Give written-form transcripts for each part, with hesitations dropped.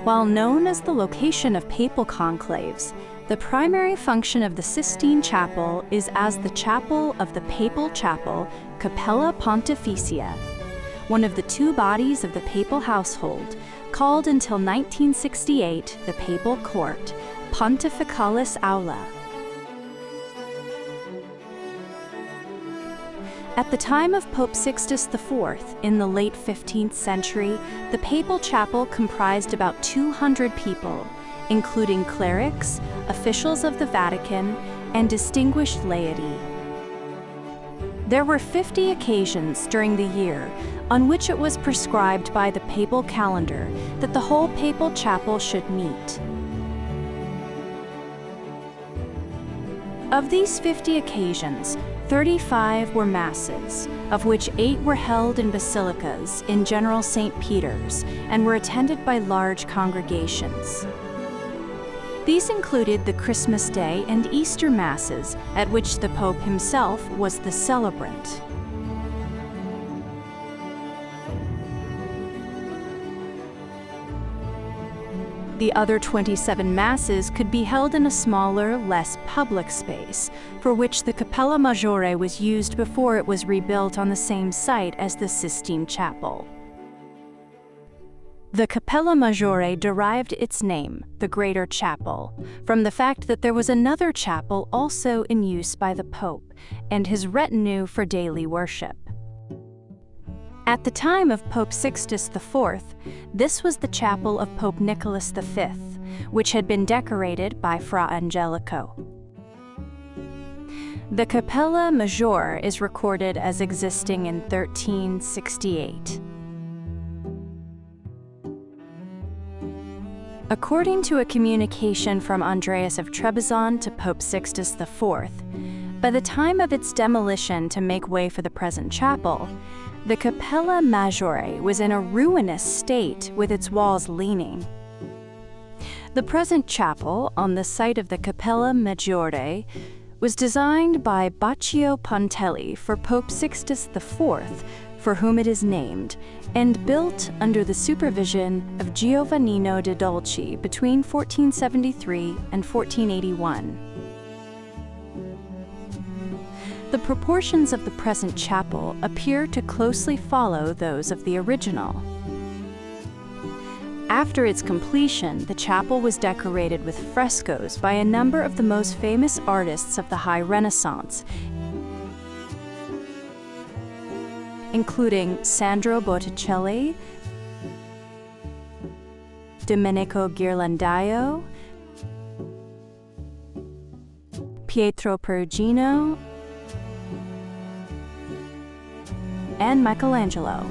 While known as the location of papal conclaves, the primary function of the Sistine Chapel is as the chapel of the Papal Chapel, Capella Pontificia, one of the two bodies of the papal household, called until 1968 the Papal Court, Pontificalis Aula. At the time of Pope Sixtus IV, in the late 15th century, the papal chapel comprised about 200 people, including clerics, officials of the Vatican, and distinguished laity. There were 50 occasions during the year on which it was prescribed by the papal calendar that the whole papal chapel should meet. Of these 50 occasions, 35 were masses, of which 8 were held in basilicas in General St. Peter's and were attended by large congregations. These included the Christmas Day and Easter Masses, at which the Pope himself was the celebrant. The other 27 Masses could be held in a smaller, less public space, for which the Capella Maggiore was used before it was rebuilt on the same site as the Sistine Chapel. The Capella Maggiore derived its name, the Greater Chapel, from the fact that there was another chapel also in use by the Pope and his retinue for daily worship. At the time of Pope Sixtus IV, this was the chapel of Pope Nicholas V, which had been decorated by Fra Angelico. The Capella Maggiore is recorded as existing in 1368. According to a communication from Andreas of Trebizond to Pope Sixtus IV, by the time of its demolition to make way for the present chapel, the Capella Maggiore was in a ruinous state with its walls leaning. The present chapel, on the site of the Capella Maggiore, was designed by Baccio Pontelli for Pope Sixtus IV, for whom it is named, and built under the supervision of Giovannino de' Dolci between 1473 and 1481. The proportions of the present chapel appear to closely follow those of the original. After its completion, the chapel was decorated with frescoes by a number of the most famous artists of the High Renaissance, including Sandro Botticelli, Domenico Ghirlandaio, Pietro Perugino, and Michelangelo.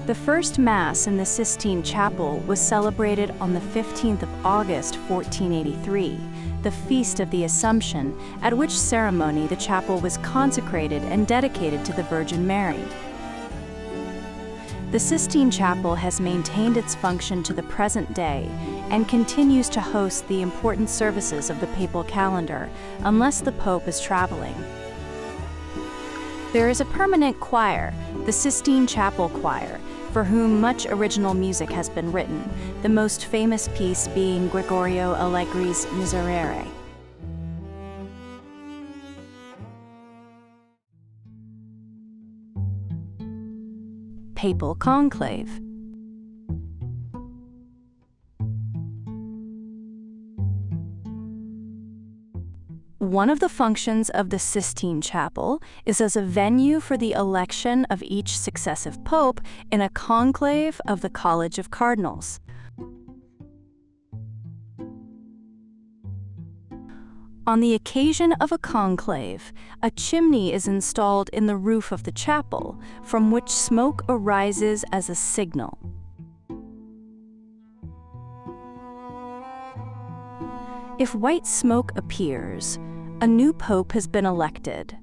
The first Mass in the Sistine Chapel was celebrated on the 15th of August, 1483, the Feast of the Assumption, at which ceremony the chapel was consecrated and dedicated to the Virgin Mary. The Sistine Chapel has maintained its function to the present day and continues to host the important services of the papal calendar, unless the Pope is traveling. There is a permanent choir, the Sistine Chapel Choir, for whom much original music has been written, the most famous piece being Gregorio Allegri's Miserere. Papal conclave. One of the functions of the Sistine Chapel is as a venue for the election of each successive pope in a conclave of the College of Cardinals. On the occasion of a conclave, a chimney is installed in the roof of the chapel, from which smoke arises as a signal. If white smoke appears, a new pope has been elected.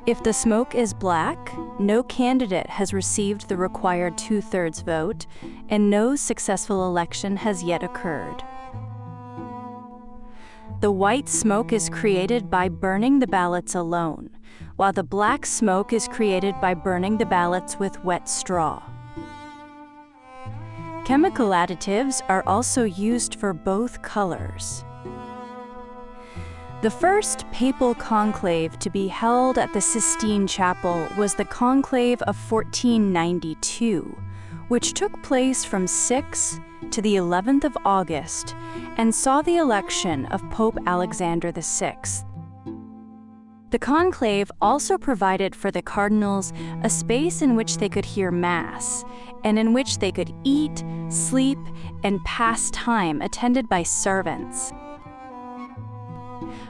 If the smoke is black, no candidate has received the required 2/3 vote, and no successful election has yet occurred. The white smoke is created by burning the ballots alone, while the black smoke is created by burning the ballots with wet straw. Chemical additives are also used for both colors. The first papal conclave to be held at the Sistine Chapel was the conclave of 1492, which took place from 6 to the 11th of August and saw the election of Pope Alexander VI. The conclave also provided for the cardinals a space in which they could hear Mass and in which they could eat, sleep, and pass time attended by servants.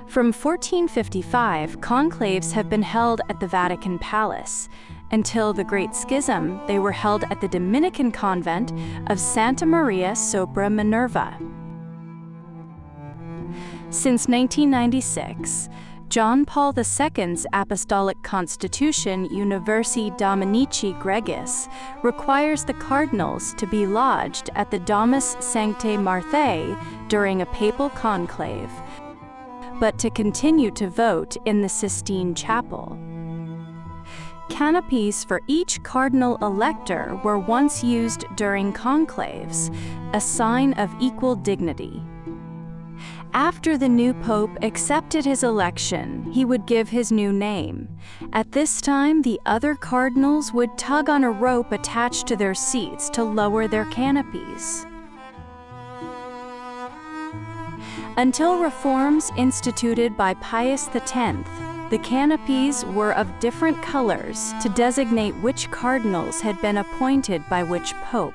From 1455, conclaves have been held at the Vatican Palace. Until the Great Schism, they were held at the Dominican convent of Santa Maria sopra Minerva. Since 1996, John Paul II's Apostolic Constitution Universi Dominici Gregis requires the cardinals to be lodged at the Domus Sanctae Marthae during a papal conclave, but to continue to vote in the Sistine Chapel. Canopies for each cardinal elector were once used during conclaves, a sign of equal dignity. After the new pope accepted his election, he would give his new name. At this time, the other cardinals would tug on a rope attached to their seats to lower their canopies. Until reforms instituted by Pius X, the canopies were of different colors to designate which cardinals had been appointed by which pope.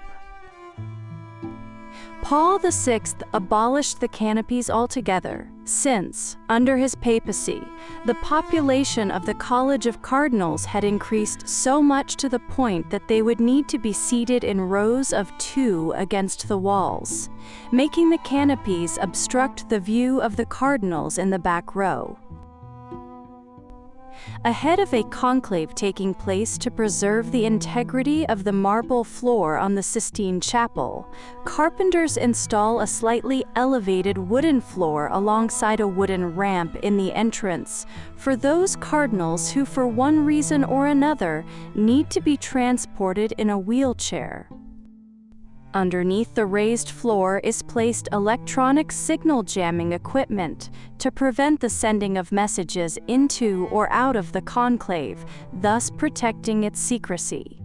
Paul VI abolished the canopies altogether, since, under his papacy, the population of the College of Cardinals had increased so much to the point that they would need to be seated in rows of 2 against the walls, making the canopies obstruct the view of the cardinals in the back row. Ahead of a conclave taking place to preserve the integrity of the marble floor on the Sistine Chapel, carpenters install a slightly elevated wooden floor alongside a wooden ramp in the entrance for those cardinals who, for one reason or another, need to be transported in a wheelchair. Underneath the raised floor is placed electronic signal jamming equipment to prevent the sending of messages into or out of the conclave, thus protecting its secrecy.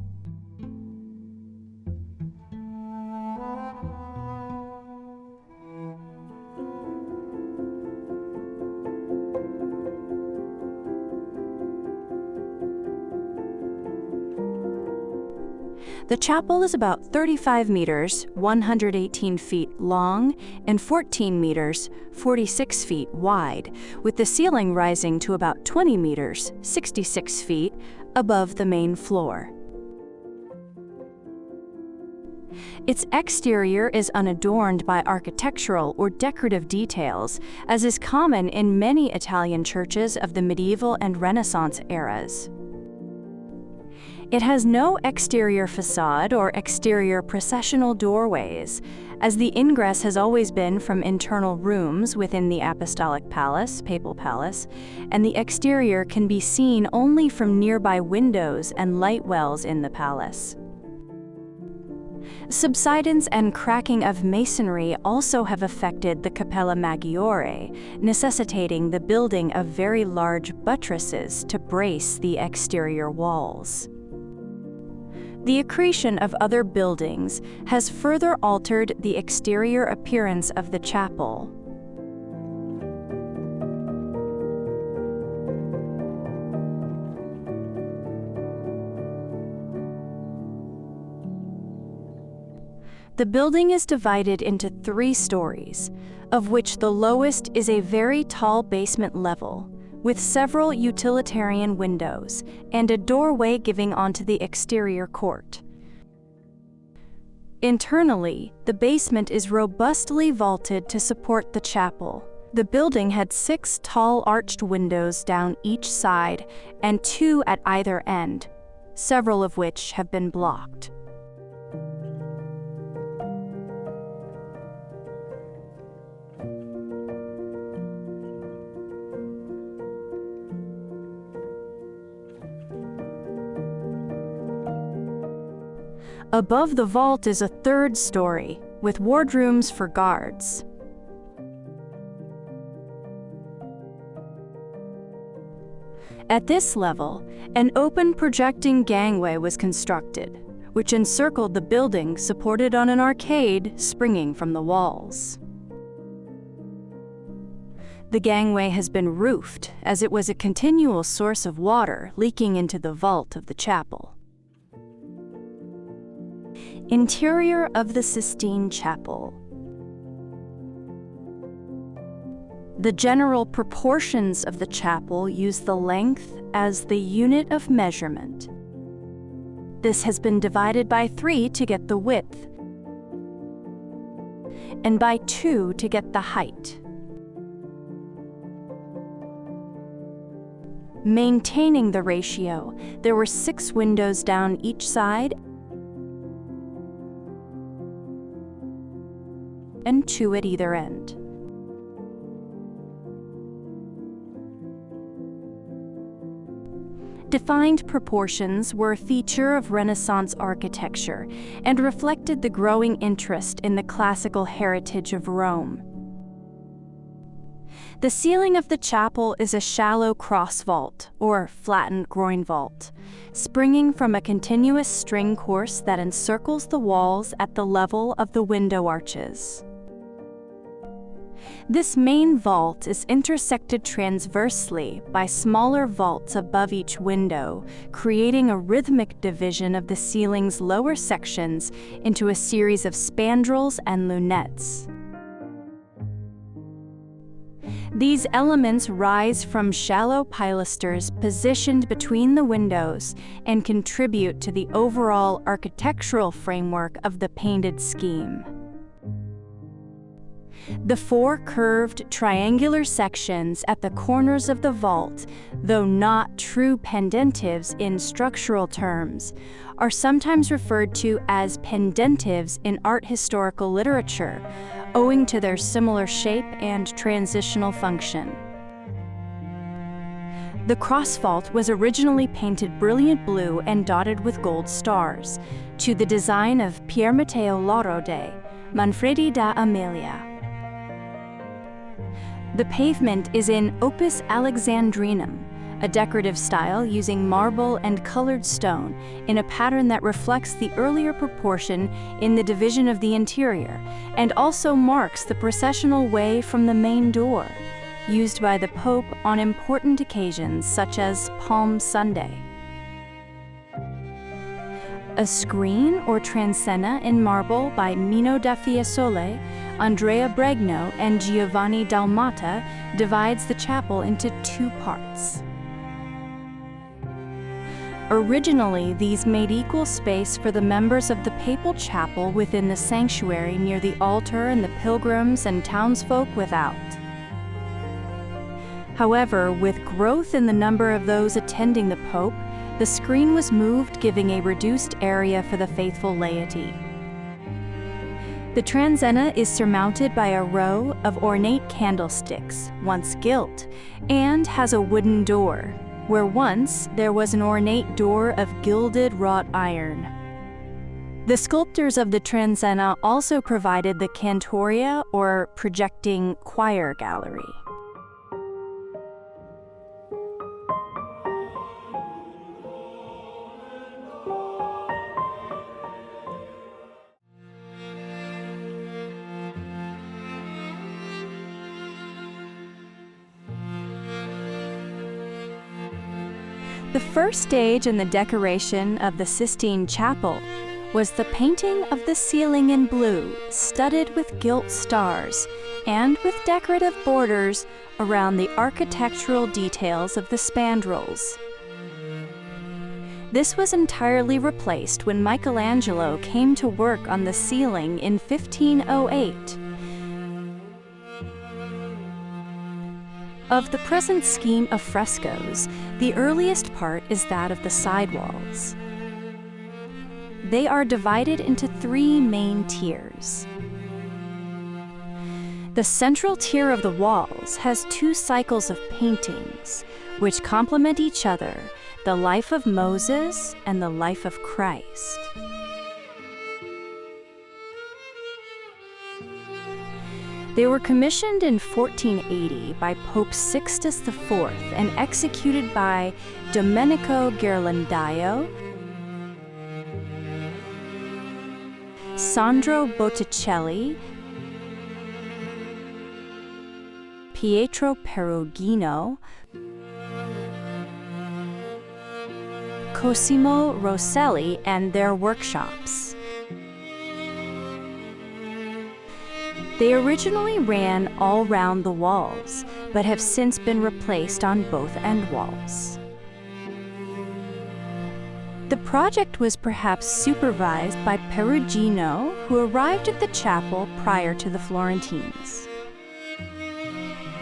The chapel is about 35 meters, 118 feet long, and 14 meters, 46 feet wide, with the ceiling rising to about 20 meters, 66 feet, above the main floor. Its exterior is unadorned by architectural or decorative details, as is common in many Italian churches of the medieval and Renaissance eras. It has no exterior facade or exterior processional doorways, as the ingress has always been from internal rooms within the Apostolic Palace, Papal Palace, and the exterior can be seen only from nearby windows and light wells in the palace. Subsidence and cracking of masonry also have affected the Cappella Maggiore, necessitating the building of very large buttresses to brace the exterior walls. The accretion of other buildings has further altered the exterior appearance of the chapel. The building is divided into 3 stories, of which the lowest is a very tall basement level, with several utilitarian windows and a doorway giving onto the exterior court. Internally, the basement is robustly vaulted to support the chapel. The building had 6 tall arched windows down each side and 2 at either end, several of which have been blocked. Above the vault is a third story, with wardrooms for guards. At this level, an open projecting gangway was constructed, which encircled the building supported on an arcade springing from the walls. The gangway has been roofed, as it was a continual source of water leaking into the vault of the chapel. Interior of the Sistine Chapel. The general proportions of the chapel use the length as the unit of measurement. This has been divided by 3 to get the width, and by 2 to get the height. Maintaining the ratio, there were 6 windows down each side and 2 at either end. Defined proportions were a feature of Renaissance architecture and reflected the growing interest in the classical heritage of Rome. The ceiling of the chapel is a shallow cross vault, or flattened groin vault, springing from a continuous string course that encircles the walls at the level of the window arches. This main vault is intersected transversely by smaller vaults above each window, creating a rhythmic division of the ceiling's lower sections into a series of spandrels and lunettes. These elements rise from shallow pilasters positioned between the windows and contribute to the overall architectural framework of the painted scheme. The 4 curved triangular sections at the corners of the vault, though not true pendentives in structural terms, are sometimes referred to as pendentives in art historical literature, owing to their similar shape and transitional function. The cross vault was originally painted brilliant blue and dotted with gold stars, to the design of Pier Matteo Lauro de Manfredi da Amelia. The pavement is in opus Alexandrinum, a decorative style using marble and colored stone in a pattern that reflects the earlier proportion in the division of the interior and also marks the processional way from the main door, used by the Pope on important occasions such as Palm Sunday. A screen or transenna in marble by Mino da Fiesole, Andrea Bregno, and Giovanni Dalmata divides the chapel into 2 parts. Originally, these made equal space for the members of the papal chapel within the sanctuary near the altar and the pilgrims and townsfolk without. However, with growth in the number of those attending the Pope, the screen was moved, giving a reduced area for the faithful laity. The transenna is surmounted by a row of ornate candlesticks, once gilt, and has a wooden door, where once there was an ornate door of gilded wrought iron. The sculptors of the transenna also provided the cantoria, or projecting choir gallery. The first stage in the decoration of the Sistine Chapel was the painting of the ceiling in blue, studded with gilt stars, and with decorative borders around the architectural details of the spandrels. This was entirely replaced when Michelangelo came to work on the ceiling in 1508. Of the present scheme of frescoes, the earliest part is that of the sidewalls. They are divided into 3 main tiers. The central tier of the walls has 2 cycles of paintings, which complement each other, the life of Moses and the life of Christ. They were commissioned in 1480 by Pope Sixtus IV and executed by Domenico Ghirlandaio, Sandro Botticelli, Pietro Perugino, Cosimo Rosselli, and their workshops. They originally ran all round the walls, but have since been replaced on both end walls. The project was perhaps supervised by Perugino, who arrived at the chapel prior to the Florentines.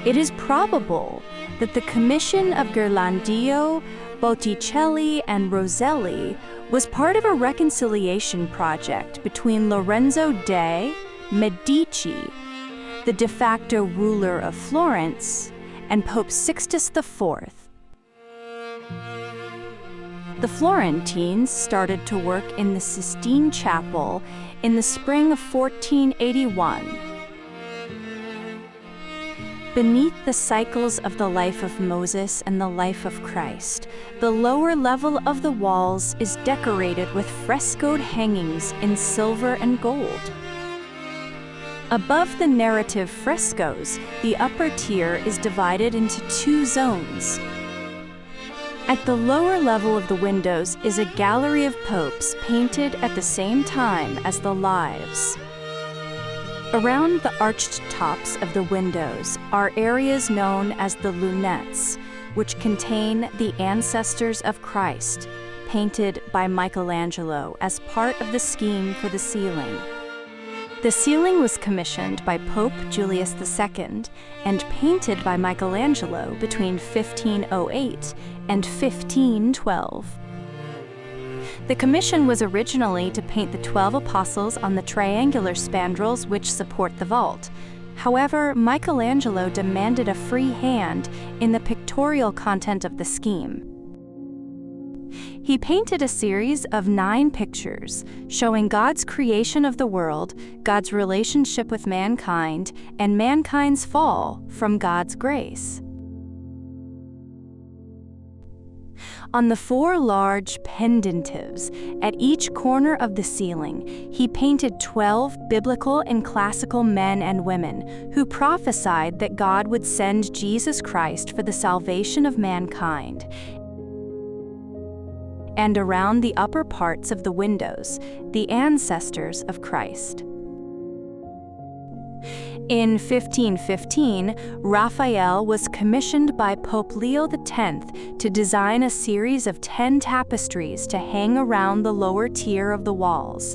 It is probable that the commission of Ghirlandaio, Botticelli, and Rosselli was part of a reconciliation project between Lorenzo de' Medici, the de facto ruler of Florence, and Pope Sixtus IV. The Florentines started to work in the Sistine Chapel in the spring of 1481. Beneath the cycles of the life of Moses and the life of Christ, the lower level of the walls is decorated with frescoed hangings in silver and gold. Above the narrative frescoes, the upper tier is divided into two zones. At the lower level of the windows is a gallery of popes painted at the same time as the lives. Around the arched tops of the windows are areas known as the lunettes, which contain the ancestors of Christ, painted by Michelangelo as part of the scheme for the ceiling. The ceiling was commissioned by Pope Julius II and painted by Michelangelo between 1508 and 1512. The commission was originally to paint the 12 apostles on the triangular spandrels which support the vault. However, Michelangelo demanded a free hand in the pictorial content of the scheme. He painted a series of 9 pictures showing God's creation of the world, God's relationship with mankind, and mankind's fall from God's grace. On the 4 large pendentives at each corner of the ceiling, he painted 12 biblical and classical men and women who prophesied that God would send Jesus Christ for the salvation of mankind. And around the upper parts of the windows, the ancestors of Christ. In 1515, Raphael was commissioned by Pope Leo X to design a series of 10 tapestries to hang around the lower tier of the walls.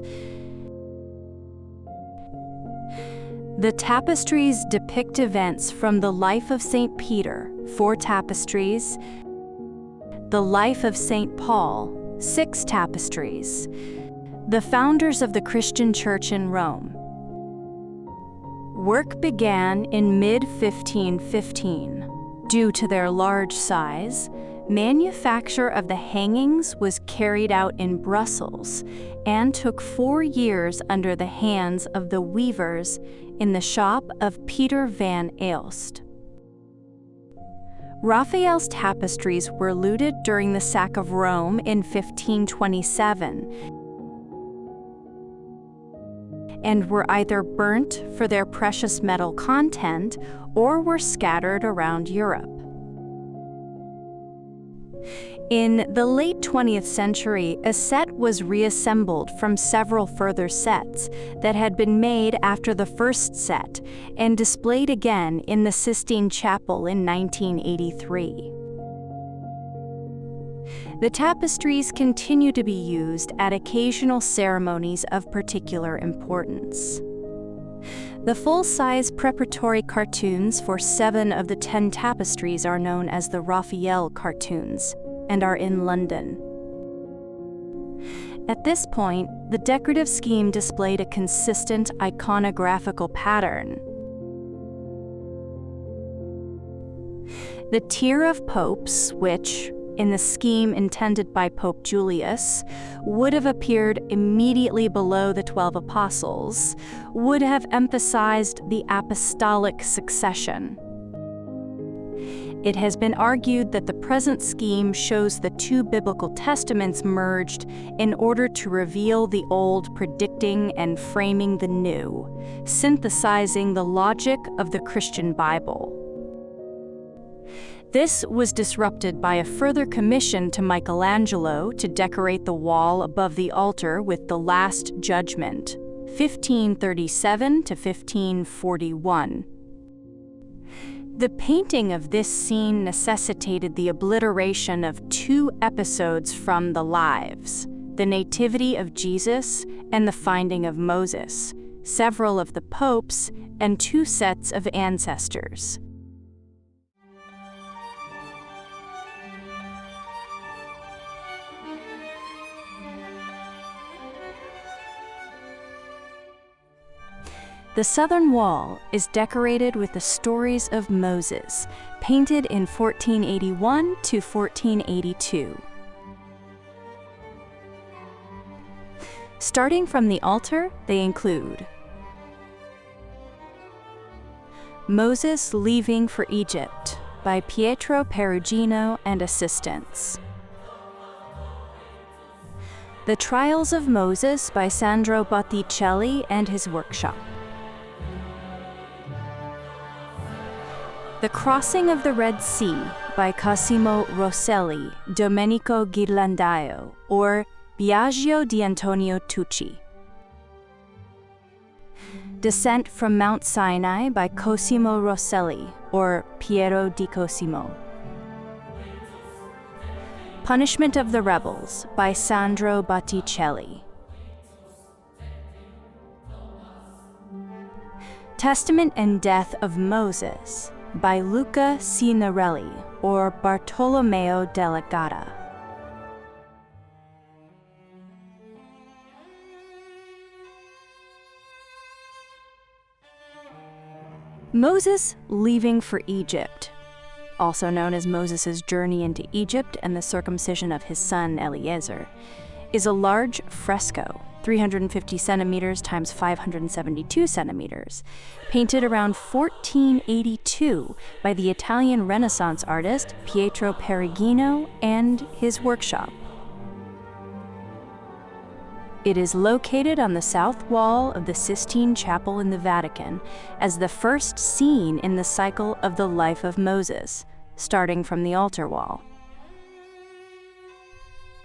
The tapestries depict events from the life of St. Peter, 4 tapestries, the life of St. Paul, 6 tapestries, the founders of the Christian Church in Rome. Work began in mid-1515. Due to their large size, manufacture of the hangings was carried out in Brussels and took 4 years under the hands of the weavers in the shop of Peter van Aelst. Raphael's tapestries were looted during the sack of Rome in 1527 and were either burnt for their precious metal content or were scattered around Europe. In the late 20th century, a set was reassembled from several further sets that had been made after the first set and displayed again in the Sistine Chapel in 1983. The tapestries continue to be used at occasional ceremonies of particular importance. The full-size preparatory cartoons for 7 of the 10 tapestries are known as the Raphael cartoons and are in London. At this point, the decorative scheme displayed a consistent iconographical pattern. The tier of popes, which, in the scheme intended by Pope Julius, would have appeared immediately below the 12 apostles, would have emphasized the apostolic succession. It has been argued that the present scheme shows the two biblical testaments merged in order to reveal the old, predicting and framing the new, synthesizing the logic of the Christian Bible. This was disrupted by a further commission to Michelangelo to decorate the wall above the altar with the Last Judgment, 1537 to 1541. The painting of this scene necessitated the obliteration of two episodes from the lives, the Nativity of Jesus and the finding of Moses, several of the popes, and two sets of ancestors. The southern wall is decorated with the stories of Moses, painted in 1481 to 1482. Starting from the altar, they include Moses Leaving for Egypt by Pietro, Perugino, and assistants. The Trials of Moses by Sandro Botticelli and his workshop. The Crossing of the Red Sea by Cosimo Rosselli, Domenico Ghirlandaio, or Biagio di Antonio Tucci. Descent from Mount Sinai by Cosimo Rosselli, or Piero di Cosimo. Punishment of the Rebels by Sandro Botticelli. Testament and Death of Moses by Luca Signorelli, or Bartolomeo della Gatta. Moses Leaving for Egypt, also known as Moses' journey into Egypt and the circumcision of his son Eliezer, is a large fresco, 350 centimeters times 572 centimeters, painted around 1482 by the Italian Renaissance artist Pietro Perugino and his workshop. It is located on the south wall of the Sistine Chapel in the Vatican as the first scene in the cycle of the life of Moses, starting from the altar wall.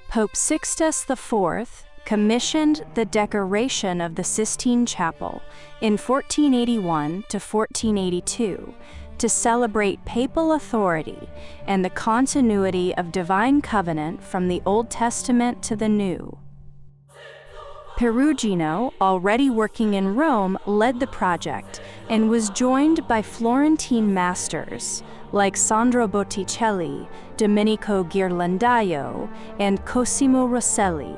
Pope Sixtus IV commissioned the decoration of the Sistine Chapel in 1481 to 1482 to celebrate papal authority and the continuity of divine covenant from the Old Testament to the New. Perugino, already working in Rome, led the project and was joined by Florentine masters like Sandro Botticelli, Domenico Ghirlandaio, and Cosimo Rosselli.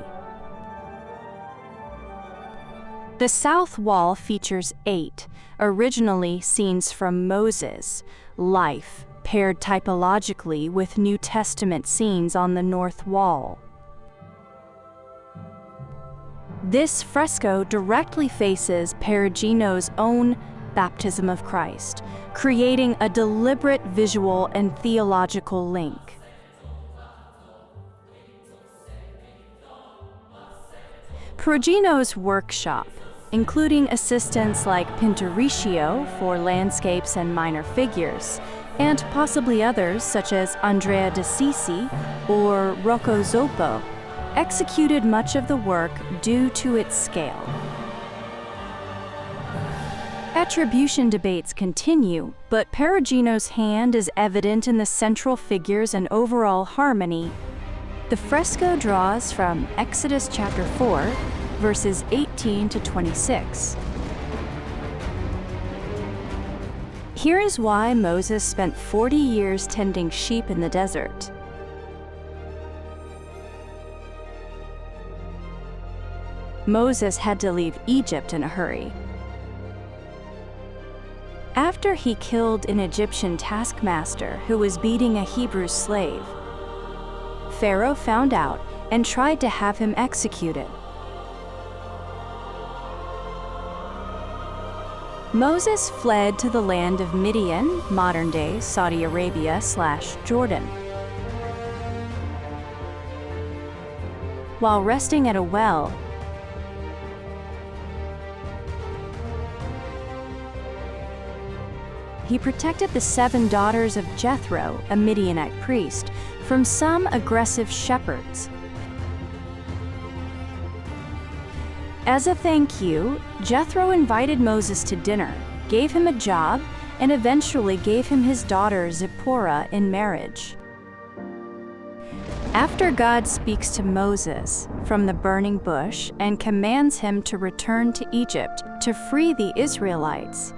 The south wall features 8, originally scenes from Moses' life, paired typologically with New Testament scenes on the north wall. This fresco directly faces Perugino's own Baptism of Christ, creating a deliberate visual and theological link. Perugino's workshop, including assistants like Pinturicchio for landscapes and minor figures, and possibly others such as Andrea de Sisi or Rocco Zoppo, executed much of the work due to its scale. Attribution debates continue, but Perugino's hand is evident in the central figures and overall harmony. The fresco draws from Exodus chapter 4, verses 18 to 26. Here is why Moses spent 40 years tending sheep in the desert. Moses had to leave Egypt in a hurry. After he killed an Egyptian taskmaster who was beating a Hebrew slave, Pharaoh found out and tried to have him executed. Moses fled to the land of Midian, modern-day Saudi Arabia/Jordan. While resting at a well, he protected the 7 daughters of Jethro, a Midianite priest, from some aggressive shepherds. As a thank you, Jethro invited Moses to dinner, gave him a job, and eventually gave him his daughter Zipporah in marriage. After God speaks to Moses from the burning bush and commands him to return to Egypt to free the Israelites,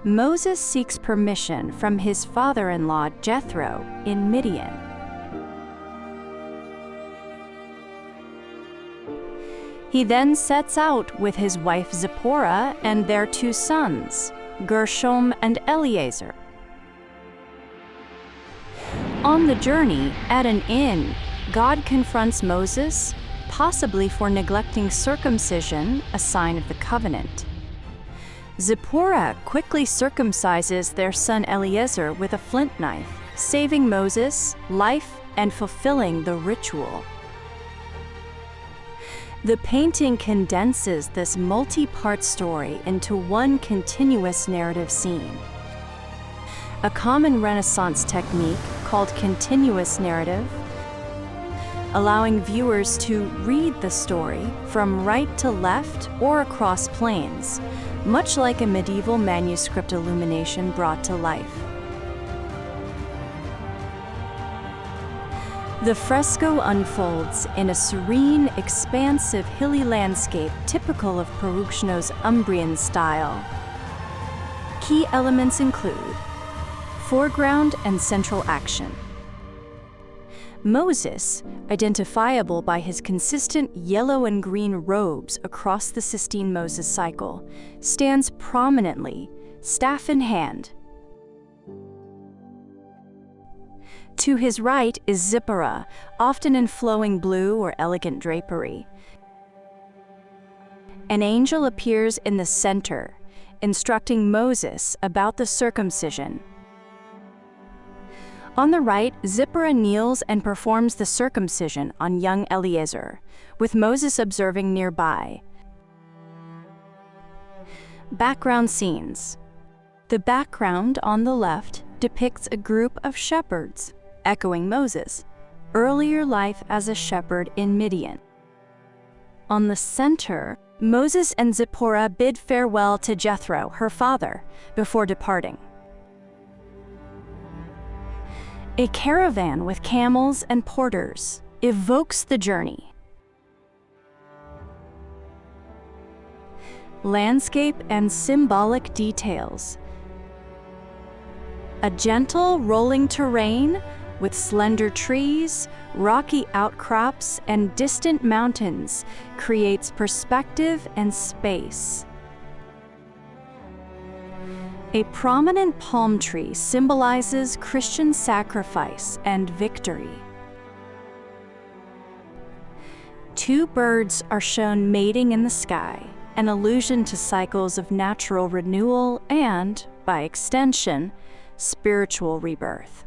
Moses seeks permission from his father-in-law Jethro in Midian. He then sets out with his wife Zipporah and their 2 sons, Gershom and Eleazar. On the journey, at an inn, God confronts Moses, possibly for neglecting circumcision, a sign of the covenant. Zipporah quickly circumcises their son Eleazar with a flint knife, saving Moses' life and fulfilling the ritual. The painting condenses this multi-part story into one continuous narrative scene. A common Renaissance technique called continuous narrative, allowing viewers to read the story from right to left or across planes, much like a medieval manuscript illumination brought to life. The fresco unfolds in a serene, expansive, hilly landscape typical of Perugino's Umbrian style. Key elements include foreground and central action. Moses, identifiable by his consistent yellow and green robes across the Sistine Moses cycle, stands prominently, staff in hand. To his right is Zipporah, often in flowing blue or elegant drapery. An angel appears in the center, instructing Moses about the circumcision. On the right, Zipporah kneels and performs the circumcision on young Eleazar, with Moses observing nearby. Background scenes. The background on the left depicts a group of shepherds, echoing Moses' earlier life as a shepherd in Midian. On the center, Moses and Zipporah bid farewell to Jethro, her father, before departing. A caravan with camels and porters evokes the journey. Landscape and symbolic details. A gentle, rolling terrain with slender trees, rocky outcrops, and distant mountains creates perspective and space. A prominent palm tree symbolizes Christian sacrifice and victory. 2 birds are shown mating in the sky, an allusion to cycles of natural renewal and, by extension, spiritual rebirth.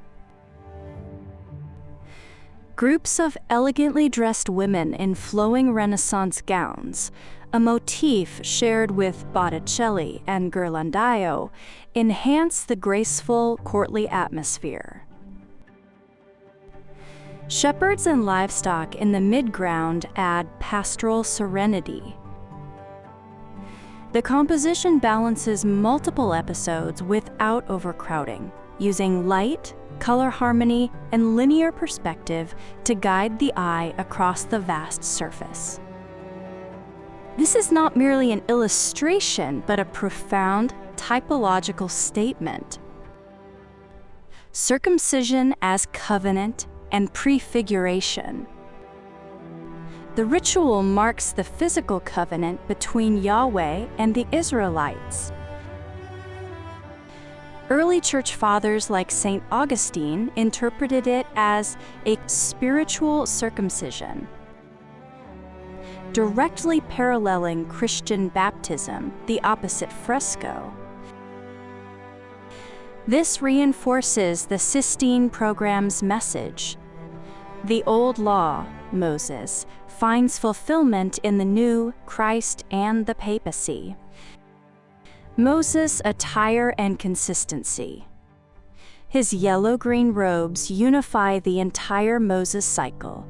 Groups of elegantly dressed women in flowing Renaissance gowns, a motif shared with Botticelli and Ghirlandaio, enhance the graceful, courtly atmosphere. Shepherds and livestock in the midground add pastoral serenity. The composition balances multiple episodes without overcrowding, using light, color harmony, and linear perspective to guide the eye across the vast surface. This is not merely an illustration, but a profound typological statement. Circumcision as covenant and prefiguration. The ritual marks the physical covenant between Yahweh and the Israelites. Early church fathers like St. Augustine interpreted it as a spiritual circumcision, directly paralleling Christian baptism, the opposite fresco. This reinforces the Sistine program's message. The old law, Moses, finds fulfillment in the new, Christ and the papacy. Moses' attire and consistency. His yellow-green robes unify the entire Moses cycle,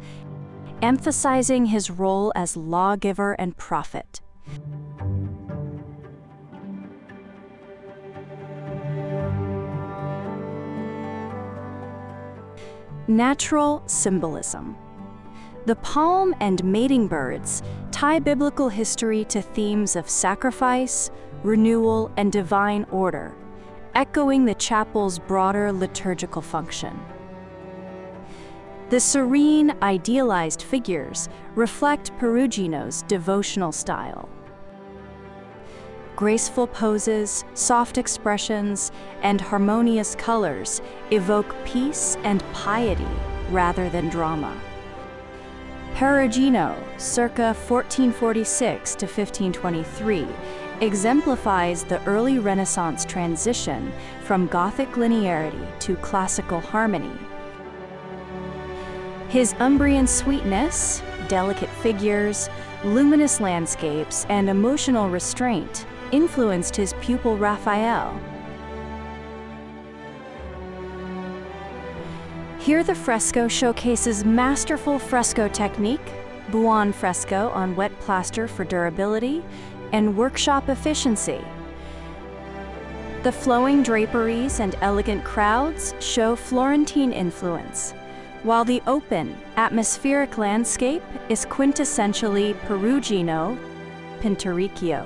emphasizing his role as lawgiver and prophet. Natural symbolism. The palm and mating birds tie biblical history to themes of sacrifice, renewal, and divine order, echoing the chapel's broader liturgical function. The serene, idealized figures reflect Perugino's devotional style. Graceful poses, soft expressions, and harmonious colors evoke peace and piety rather than drama. Perugino, circa 1446 to 1523, exemplifies the early Renaissance transition from Gothic linearity to classical harmony. His Umbrian sweetness, delicate figures, luminous landscapes, and emotional restraint influenced his pupil Raphael. Here the fresco showcases masterful fresco technique, buon fresco on wet plaster for durability, and workshop efficiency. The flowing draperies and elegant crowds show Florentine influence, while the open, atmospheric landscape is quintessentially Perugino, Pinturicchio.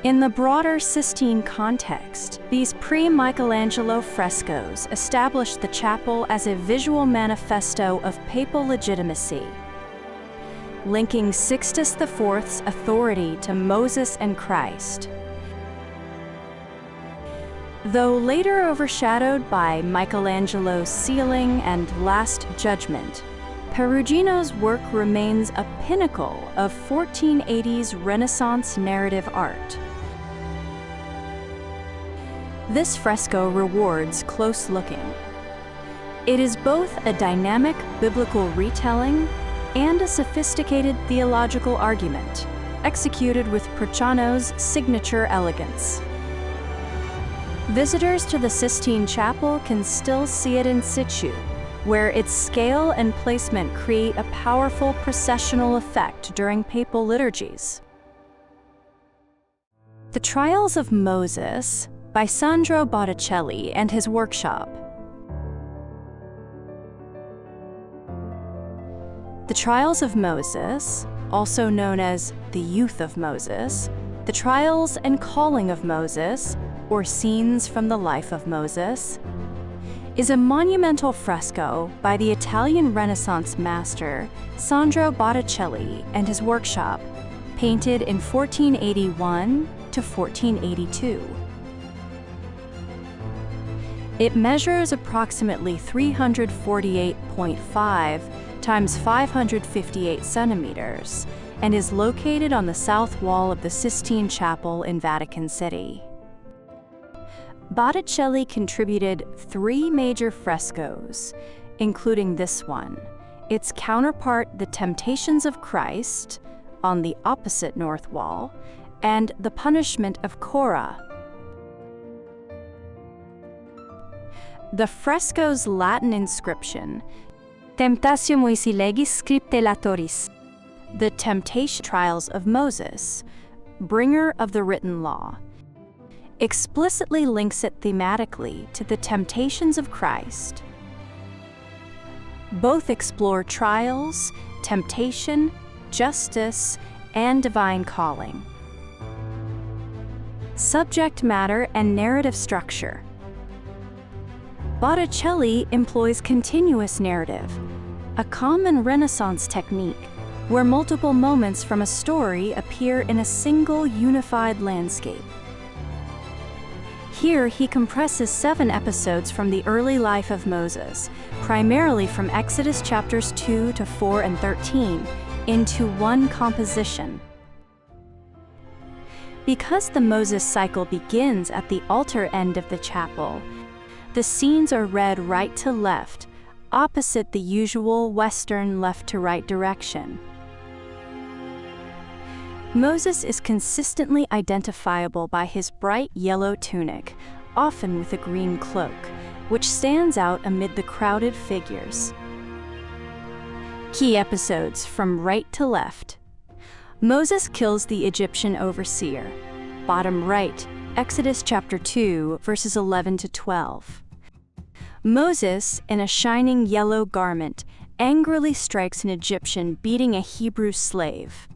In the broader Sistine context, these pre-Michelangelo frescoes established the chapel as a visual manifesto of papal legitimacy, linking Sixtus IV's authority to Moses and Christ. Though later overshadowed by Michelangelo's Ceiling and Last Judgment, Perugino's work remains a pinnacle of 1480s Renaissance narrative art. This fresco rewards close looking. It is both a dynamic biblical retelling and a sophisticated theological argument, executed with Perugino's signature elegance. Visitors to the Sistine Chapel can still see it in situ, where its scale and placement create a powerful processional effect during papal liturgies. The Trials of Moses by Sandro Botticelli and his workshop. The Trials of Moses, also known as the Youth of Moses, the Trials and Calling of Moses, or Scenes from the Life of Moses, is a monumental fresco by the Italian Renaissance master Sandro Botticelli and his workshop, painted in 1481 to 1482. It measures approximately 348.5 times 558 centimeters and is located on the south wall of the Sistine Chapel in Vatican City. Botticelli contributed 3 major frescoes, including this one, its counterpart The Temptations of Christ, on the opposite north wall, and The Punishment of Korah. The fresco's Latin inscription, Temptatio Moisi legis scripte latoris, the temptation trials of Moses, bringer of the written law, explicitly links it thematically to the temptations of Christ. Both explore trials, temptation, justice, and divine calling. Subject matter and narrative structure. Botticelli employs continuous narrative, a common Renaissance technique where multiple moments from a story appear in a single unified landscape. Here, he compresses 7 episodes from the early life of Moses, primarily from Exodus chapters 2 to 4 and 13, into one composition. Because the Moses cycle begins at the altar end of the chapel, the scenes are read right to left, opposite the usual Western left-to-right direction. Moses is consistently identifiable by his bright yellow tunic, often with a green cloak, which stands out amid the crowded figures. Key episodes from right to left. Moses kills the Egyptian overseer. Bottom right, Exodus chapter 2, verses 11 to 12. Moses, in a shining yellow garment, angrily strikes an Egyptian beating a Hebrew slave.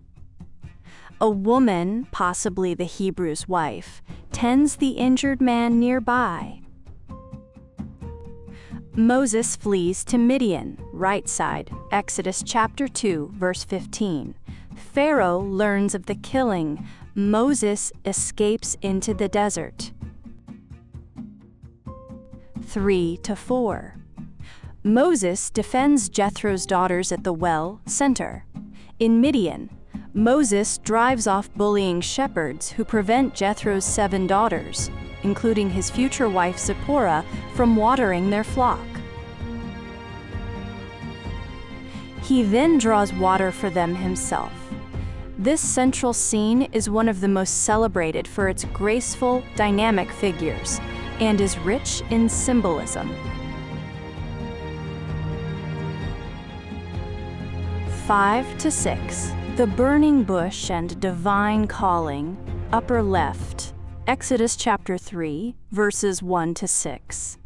A woman, possibly the Hebrew's wife, tends the injured man nearby. Moses flees to Midian, right side, Exodus chapter 2, verse 15. Pharaoh learns of the killing. Moses escapes into the desert. 3 to 4. Moses defends Jethro's daughters at the well, center. In Midian, Moses drives off bullying shepherds who prevent Jethro's 7 daughters, including his future wife Zipporah, from watering their flock. He then draws water for them himself. This central scene is one of the most celebrated for its graceful, dynamic figures, and is rich in symbolism. 5 to 6. The burning bush and divine calling, upper left, Exodus chapter 3, verses 1 to 6.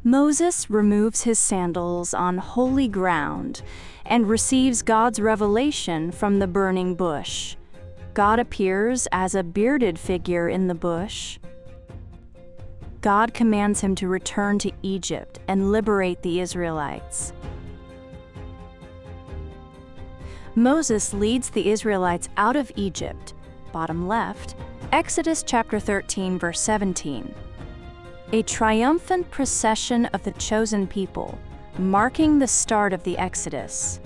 Moses removes his sandals on holy ground and receives God's revelation from the burning bush. God appears as a bearded figure in the bush. God commands him to return to Egypt and liberate the Israelites. Moses leads the Israelites out of Egypt, bottom left, Exodus chapter 13, verse 17. A triumphant procession of the chosen people, marking the start of the Exodus.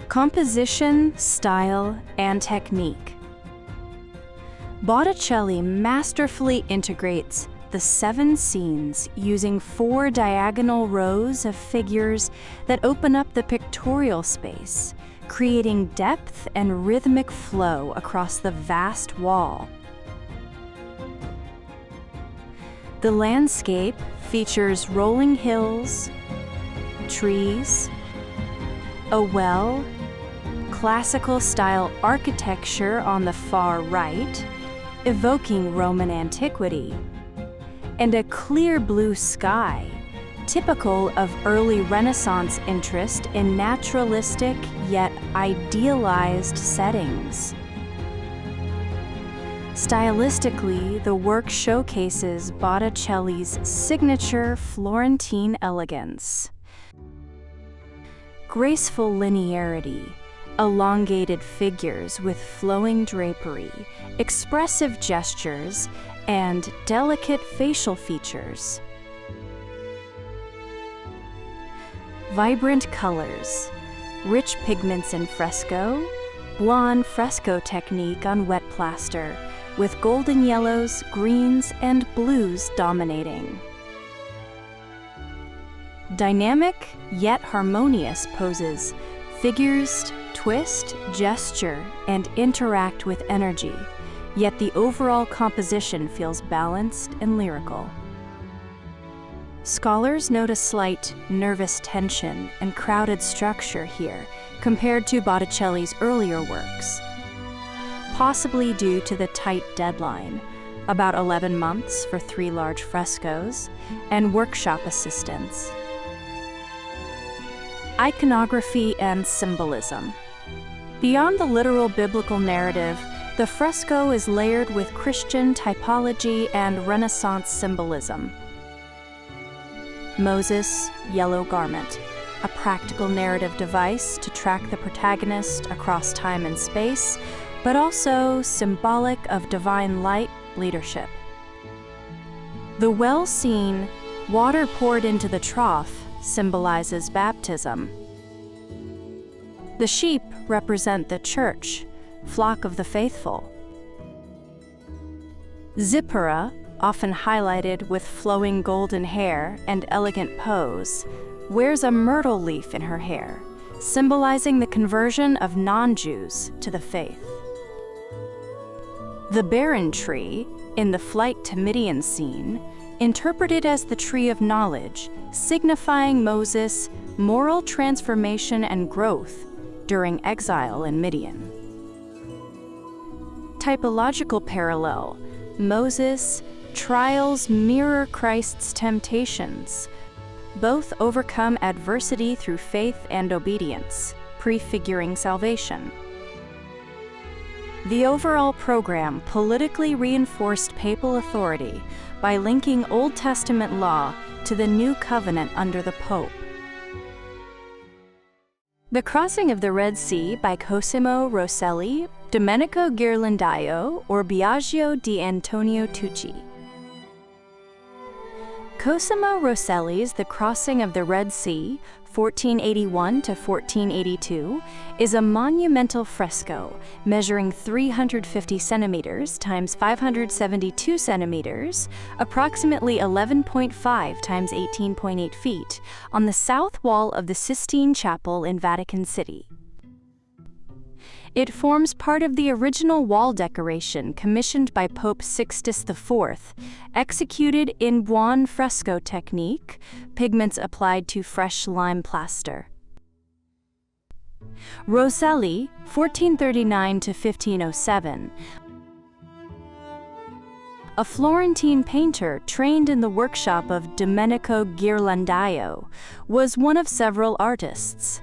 Composition, style, and technique. Botticelli masterfully integrates the 7 scenes using 4 diagonal rows of figures that open up the pictorial space, creating depth and rhythmic flow across the vast wall. The landscape features rolling hills, trees, a well, classical-style architecture on the far right, evoking Roman antiquity, and a clear blue sky, typical of early Renaissance interest in naturalistic yet idealized settings. Stylistically, the work showcases Botticelli's signature Florentine elegance. Graceful linearity, elongated figures with flowing drapery, expressive gestures, and delicate facial features. Vibrant colors, rich pigments in fresco, blonde fresco technique on wet plaster, with golden yellows, greens, and blues dominating. Dynamic yet harmonious poses, figures twist, gesture, and interact with energy, yet the overall composition feels balanced and lyrical. Scholars note a slight nervous tension and crowded structure here compared to Botticelli's earlier works, possibly due to the tight deadline, about 11 months for 3 large frescoes, and workshop assistance. Iconography and symbolism. Beyond the literal biblical narrative, the fresco is layered with Christian typology and Renaissance symbolism. Moses, yellow garment, a practical narrative device to track the protagonist across time and space, but also symbolic of divine light, leadership. The well seen, water poured into the trough symbolizes baptism. The sheep represent the church, flock of the faithful. Zipporah, often highlighted with flowing golden hair and elegant pose, wears a myrtle leaf in her hair, symbolizing the conversion of non-Jews to the faith. The barren tree, in the flight to Midian scene, interpreted as the tree of knowledge, signifying Moses' moral transformation and growth during exile in Midian. Typological parallel: Moses' trials mirror Christ's temptations. Both overcome adversity through faith and obedience, prefiguring salvation. The overall program politically reinforced papal authority by linking Old Testament law to the New Covenant under the Pope. The Crossing of the Red Sea by Cosimo Rosselli, Domenico Ghirlandaio, or Biagio di Antonio Tucci. Cosimo Rosselli's The Crossing of the Red Sea, 1481 to 1482, is a monumental fresco measuring 350 centimeters times 572 centimeters, approximately 11.5 times 18.8 feet, on the south wall of the Sistine Chapel in Vatican City. It forms part of the original wall decoration commissioned by Pope Sixtus IV, executed in buon fresco technique, pigments applied to fresh lime plaster. Rosselli, 1439 to 1507, a Florentine painter trained in the workshop of Domenico Ghirlandaio, was one of several artists.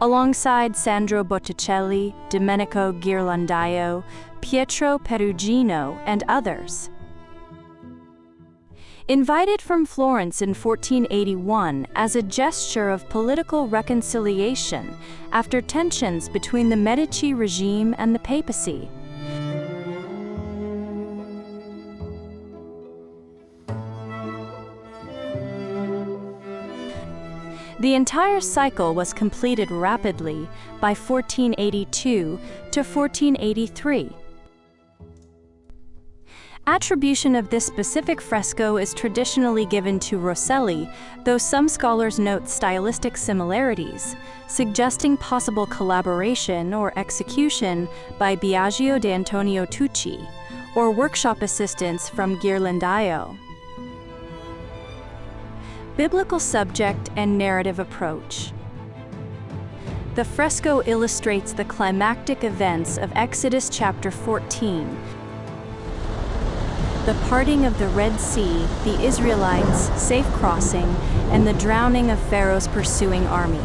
Alongside Sandro Botticelli, Domenico Ghirlandaio, Pietro Perugino, and others. Invited from Florence in 1481 as a gesture of political reconciliation after tensions between the Medici regime and the papacy. The entire cycle was completed rapidly by 1482 to 1483. Attribution of this specific fresco is traditionally given to Rosselli, though some scholars note stylistic similarities, suggesting possible collaboration or execution by Biagio d'Antonio Tucci, or workshop assistance from Ghirlandaio. Biblical subject and narrative approach. The fresco illustrates the climactic events of Exodus chapter 14, the parting of the Red Sea, the Israelites' safe crossing, and the drowning of Pharaoh's pursuing army.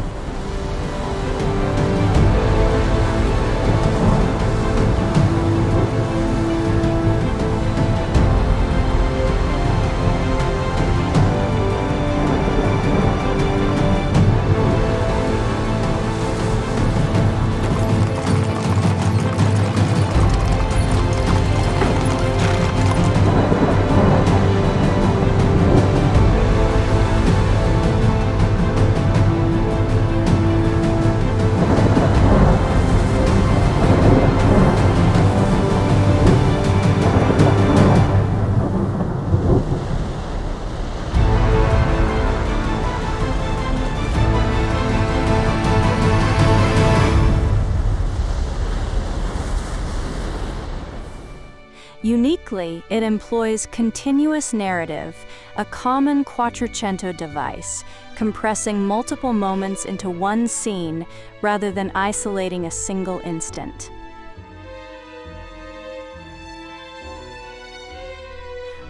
Uniquely, it employs continuous narrative, a common Quattrocento device, compressing multiple moments into one scene rather than isolating a single instant.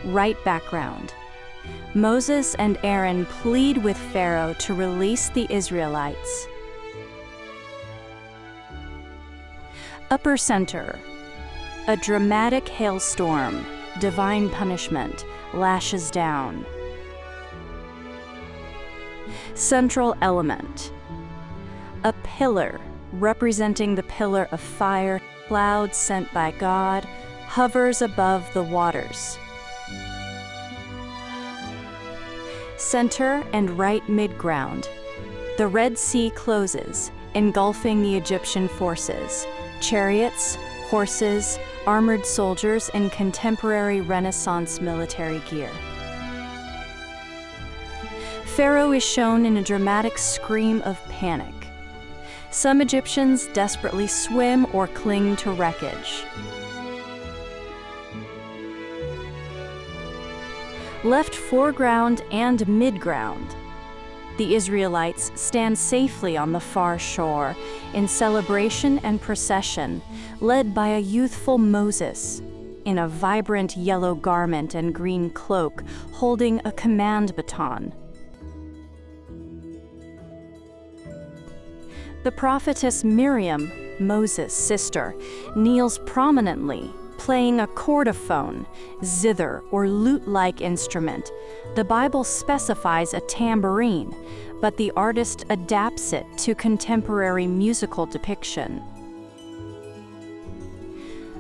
Right background. Moses and Aaron plead with Pharaoh to release the Israelites. Upper center. A dramatic hailstorm, divine punishment, lashes down. Central element. A pillar, representing the pillar of fire, cloud sent by God, hovers above the waters. Center and right midground. The Red Sea closes, engulfing the Egyptian forces, chariots, horses, armored soldiers in contemporary Renaissance military gear. Pharaoh is shown in a dramatic scream of panic. Some Egyptians desperately swim or cling to wreckage. Left foreground and midground. The Israelites stand safely on the far shore in celebration and procession, led by a youthful Moses in a vibrant yellow garment and green cloak, holding a command baton. The prophetess Miriam, Moses' sister, kneels prominently, playing a chordophone, zither, or lute-like instrument. The Bible specifies a tambourine, but the artist adapts it to contemporary musical depiction.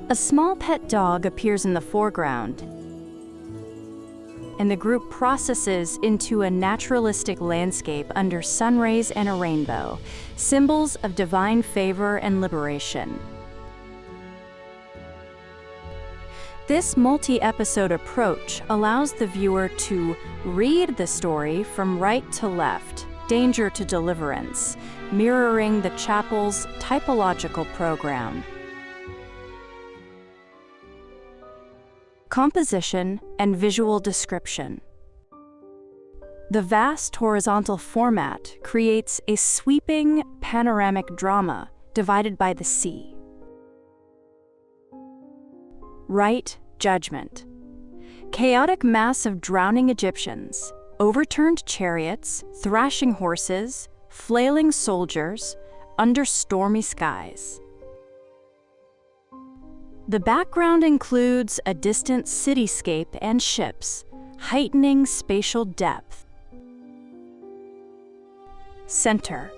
A small pet dog appears in the foreground, and the group processes into a naturalistic landscape under sun rays and a rainbow, symbols of divine favor and liberation. This multi-episode approach allows the viewer to read the story from right to left, danger to deliverance, mirroring the chapel's typological program. Composition and visual description. The vast horizontal format creates a sweeping panoramic drama divided by the sea. Right judgment. Chaotic mass of drowning Egyptians, overturned chariots, thrashing horses, flailing soldiers, under stormy skies. The background includes a distant cityscape and ships, heightening spatial depth. Center.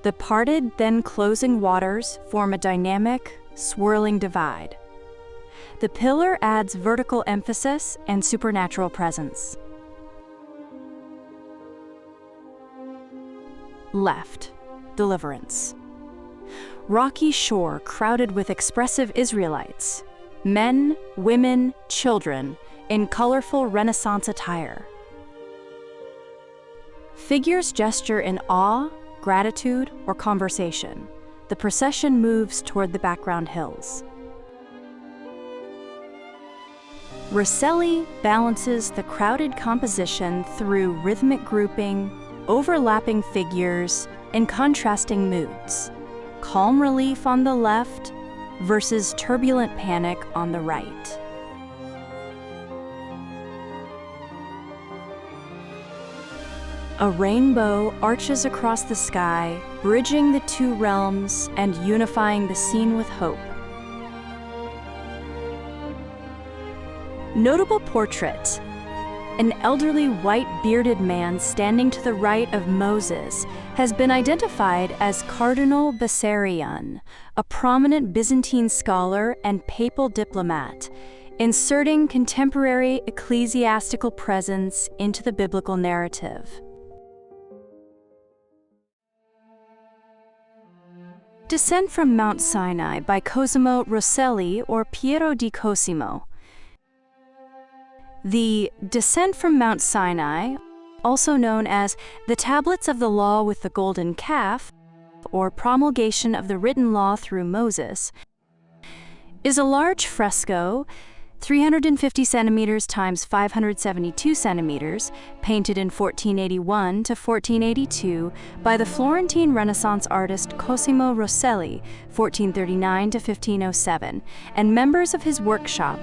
The parted, then closing waters form a dynamic, swirling divide. The pillar adds vertical emphasis and supernatural presence. Left. Deliverance. Rocky shore crowded with expressive Israelites, men, women, children, in colorful Renaissance attire. Figures gesture in awe, gratitude, or conversation. The procession moves toward the background hills. Rosselli balances the crowded composition through rhythmic grouping, overlapping figures, and contrasting moods. Calm relief on the left versus turbulent panic on the right. A rainbow arches across the sky, bridging the two realms and unifying the scene with hope. Notable portrait. An elderly white bearded man standing to the right of Moses has been identified as Cardinal Bessarion, a prominent Byzantine scholar and papal diplomat, inserting contemporary ecclesiastical presence into the biblical narrative. Descent from Mount Sinai by Cosimo Rosselli or Pietro di Cosimo. The Descent from Mount Sinai, also known as the Tablets of the Law with the Golden Calf, or Promulgation of the Written Law through Moses, is a large fresco, 350 centimeters times 572 centimeters, painted in 1481 to 1482 by the Florentine Renaissance artist Cosimo Rosselli, 1439 to 1507, and members of his workshop,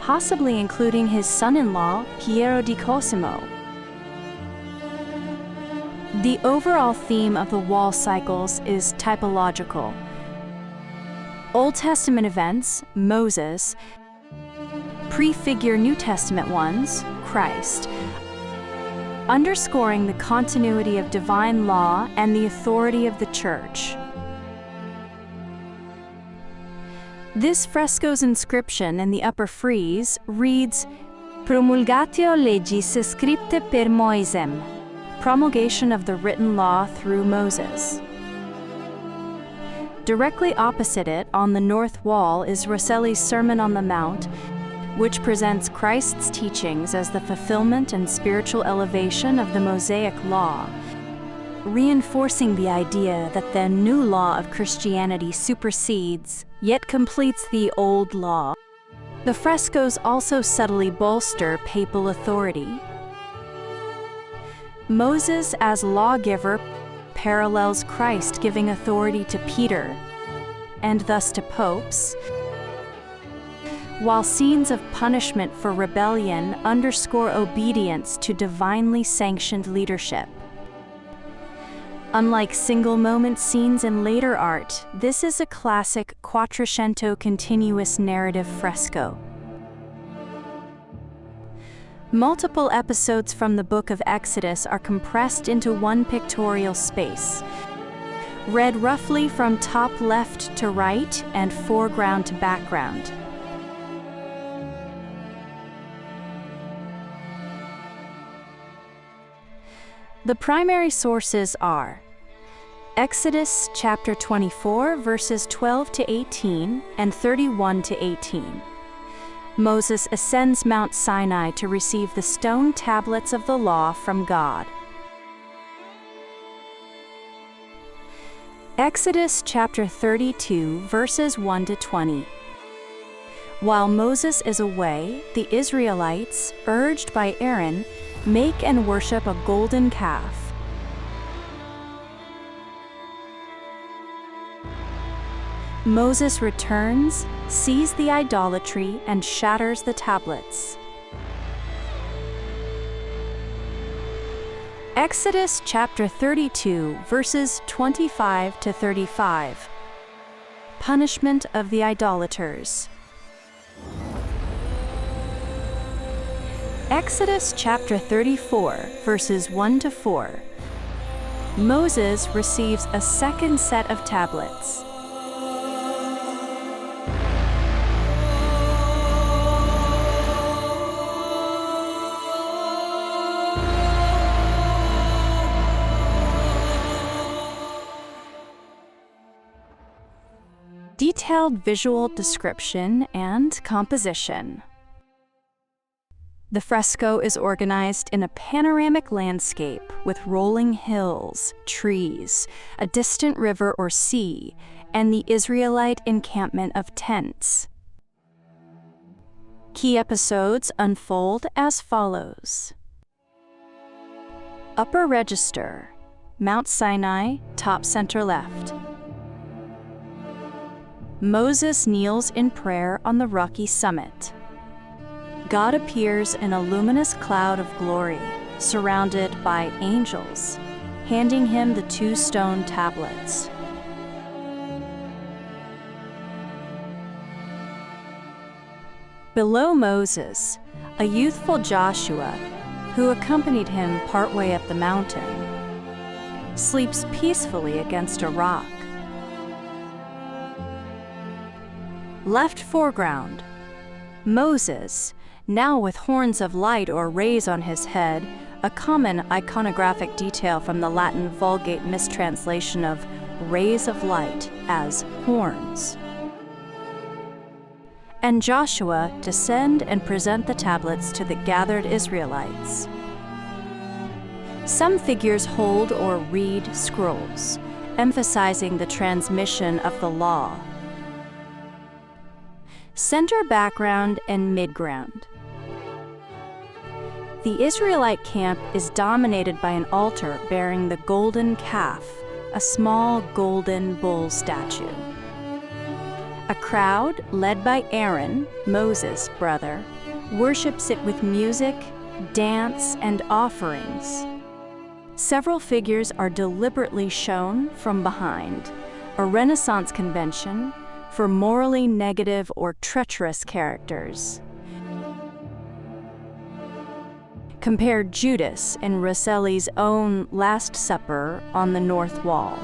possibly including his son-in-law, Pietro di Cosimo. The overall theme of the wall cycles is typological. Old Testament events, Moses, prefigure New Testament ones, Christ, underscoring the continuity of divine law and the authority of the Church. This fresco's inscription in the upper frieze reads, Promulgatio legis scripte per Moisem, promulgation of the written law through Moses. Directly opposite it, on the north wall, is Rosselli's Sermon on the Mount, which presents Christ's teachings as the fulfillment and spiritual elevation of the Mosaic law, reinforcing the idea that the new law of Christianity supersedes, yet completes the old law. The frescoes also subtly bolster papal authority. Moses as lawgiver parallels Christ giving authority to Peter, and thus to popes, while scenes of punishment for rebellion underscore obedience to divinely sanctioned leadership. Unlike single-moment scenes in later art, this is a classic Quattrocento continuous narrative fresco. Multiple episodes from the Book of Exodus are compressed into one pictorial space, read roughly from top left to right and foreground to background. The primary sources are Exodus chapter 24, verses 12 to 18 and 31 to 18. Moses ascends Mount Sinai to receive the stone tablets of the law from God. Exodus chapter 32, verses 1 to 20. While Moses is away, the Israelites, urged by Aaron, make and worship a golden calf. Moses returns, sees the idolatry, and shatters the tablets. Exodus chapter 32, verses 25 to 35. Punishment of the idolaters. Exodus chapter 34, verses 1 to 4. Moses receives a second set of tablets. Detailed visual description and composition. The fresco is organized in a panoramic landscape with rolling hills, trees, a distant river or sea, and the Israelite encampment of tents. Key episodes unfold as follows. Upper register, Mount Sinai, top center left. Moses kneels in prayer on the rocky summit. God appears in a luminous cloud of glory, surrounded by angels, handing him the 2 stone tablets. Below Moses, a youthful Joshua, who accompanied him partway up the mountain, sleeps peacefully against a rock. Left foreground, Moses, now with horns of light or rays on his head, a common iconographic detail from the Latin Vulgate mistranslation of rays of light as horns. And Joshua descend and present the tablets to the gathered Israelites. Some figures hold or read scrolls, emphasizing the transmission of the law. Center background and midground. The Israelite camp is dominated by an altar bearing the golden calf, a small golden bull statue. A crowd, led by Aaron, Moses' brother, worships it with music, dance, and offerings. Several figures are deliberately shown from behind, a Renaissance convention for morally negative or treacherous characters. Compare Judas in Rosselli's own Last Supper on the north wall.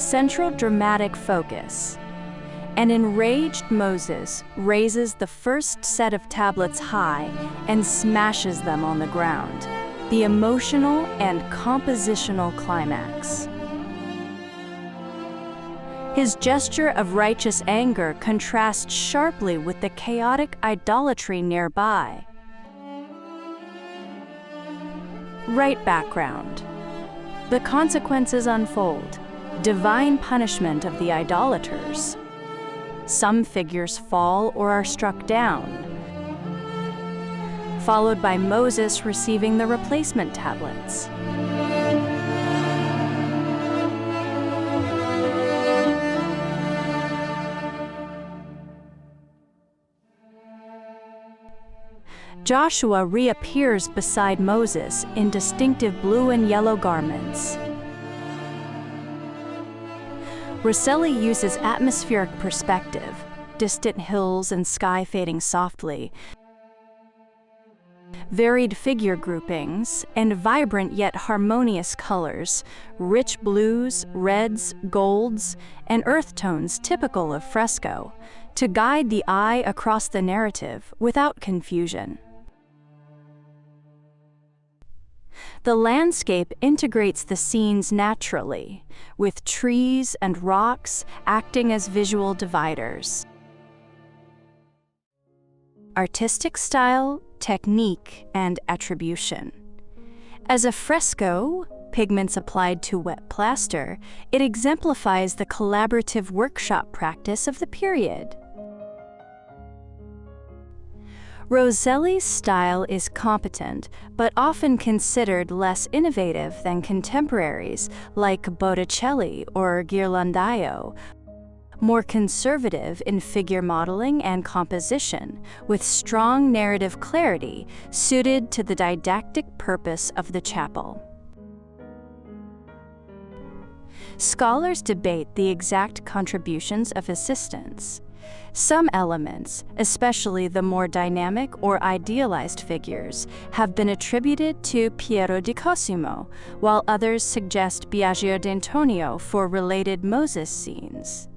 central dramatic focus. An enraged Moses raises the first set of tablets high and smashes them on the ground, the emotional and compositional climax. His gesture of righteous anger contrasts sharply with the chaotic idolatry nearby. Right background. The consequences unfold. Divine punishment of the idolaters. Some figures fall or are struck down, followed by Moses receiving the replacement tablets. Joshua reappears beside Moses in distinctive blue and yellow garments. Rosselli uses atmospheric perspective, distant hills and sky fading softly, varied figure groupings, and vibrant yet harmonious colors, rich blues, reds, golds, and earth tones typical of fresco, to guide the eye across the narrative without confusion. The landscape integrates the scenes naturally, with trees and rocks acting as visual dividers. Artistic style, technique, and attribution. As a fresco, pigments applied to wet plaster, it exemplifies the collaborative workshop practice of the period. Rosselli's style is competent, but often considered less innovative than contemporaries like Botticelli or Ghirlandaio, more conservative in figure modeling and composition, with strong narrative clarity suited to the didactic purpose of the chapel. Scholars debate the exact contributions of assistants. Some elements, especially the more dynamic or idealized figures, have been attributed to Pietro di Cosimo, while others suggest Biagio d'Antonio for related Moses scenes.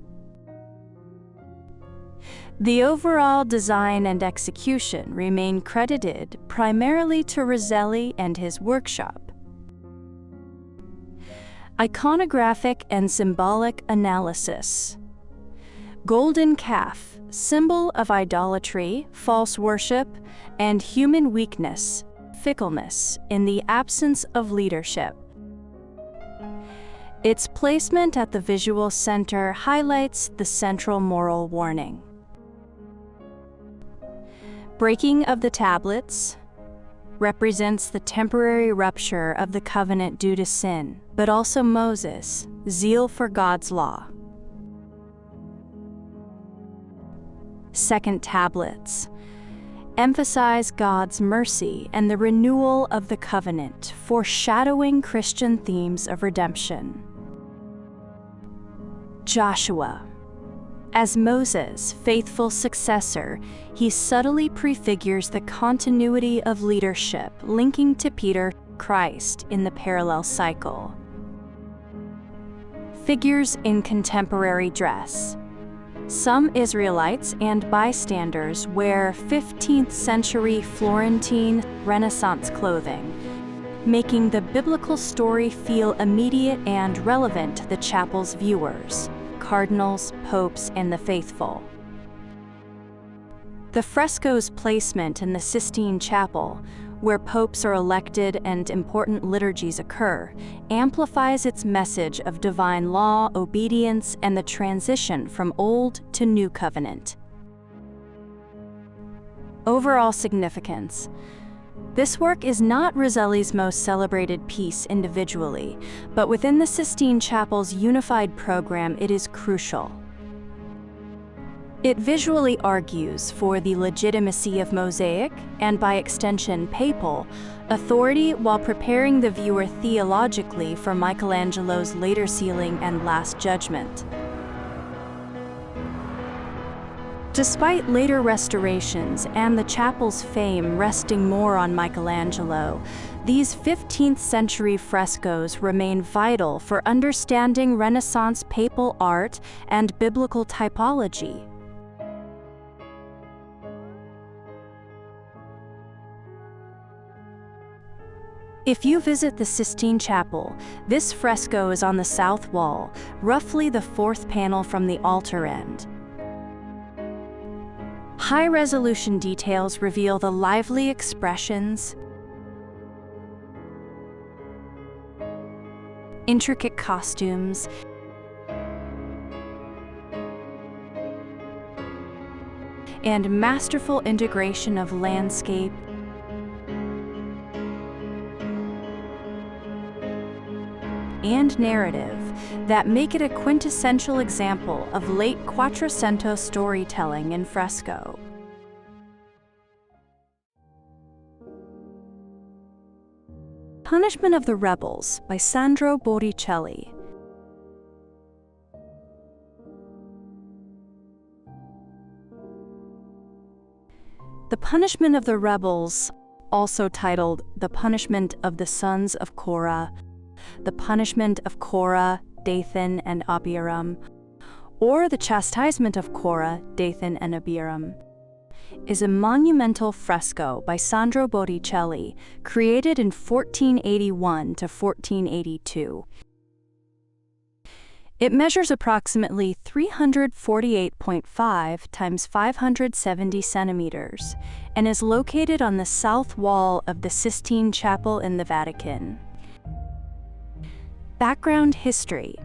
The overall design and execution remain credited primarily to Rosselli and his workshop. Iconographic and symbolic analysis. Golden calf, symbol of idolatry, false worship, and human weakness, fickleness in the absence of leadership. Its placement at the visual center highlights the central moral warning. Breaking of the tablets represents the temporary rupture of the covenant due to sin, but also Moses' zeal for God's law. Second tablets emphasize God's mercy and the renewal of the covenant, foreshadowing Christian themes of redemption. Joshua. As Moses' faithful successor, he subtly prefigures the continuity of leadership linking to Peter, Christ in the parallel cycle. Figures in contemporary dress. Some Israelites and bystanders wear 15th century Florentine Renaissance clothing, making the biblical story feel immediate and relevant to the chapel's viewers, cardinals, popes, and the faithful. The frescoes' placement in the Sistine Chapel, where popes are elected and important liturgies occur, amplifies its message of divine law, obedience, and the transition from Old to New Covenant. Overall significance. This work is not Rosselli's most celebrated piece individually, but within the Sistine Chapel's unified program, it is crucial. It visually argues for the legitimacy of Mosaic, and by extension Papal, authority while preparing the viewer theologically for Michelangelo's later ceiling and Last Judgment. Despite later restorations and the chapel's fame resting more on Michelangelo, These 15th century frescoes remain vital for understanding Renaissance papal art and biblical typology. If you visit the Sistine Chapel, this fresco is on the south wall, roughly the fourth panel from the altar end. High-resolution details reveal the lively expressions, intricate costumes, and masterful integration of landscape, and narrative that make it a quintessential example of late Quattrocento storytelling in fresco. Punishment of the Rebels by Sandro Botticelli. The Punishment of the Rebels, also titled The Punishment of the Sons of Korah, The Punishment of Korah, Dathan, and Abiram, or The Chastisement of Korah, Dathan, and Abiram, is a monumental fresco by Sandro Botticelli, created in 1481 to 1482. It measures approximately 348.5 times 570 centimeters and is located on the south wall of the Sistine Chapel in the Vatican. Background history.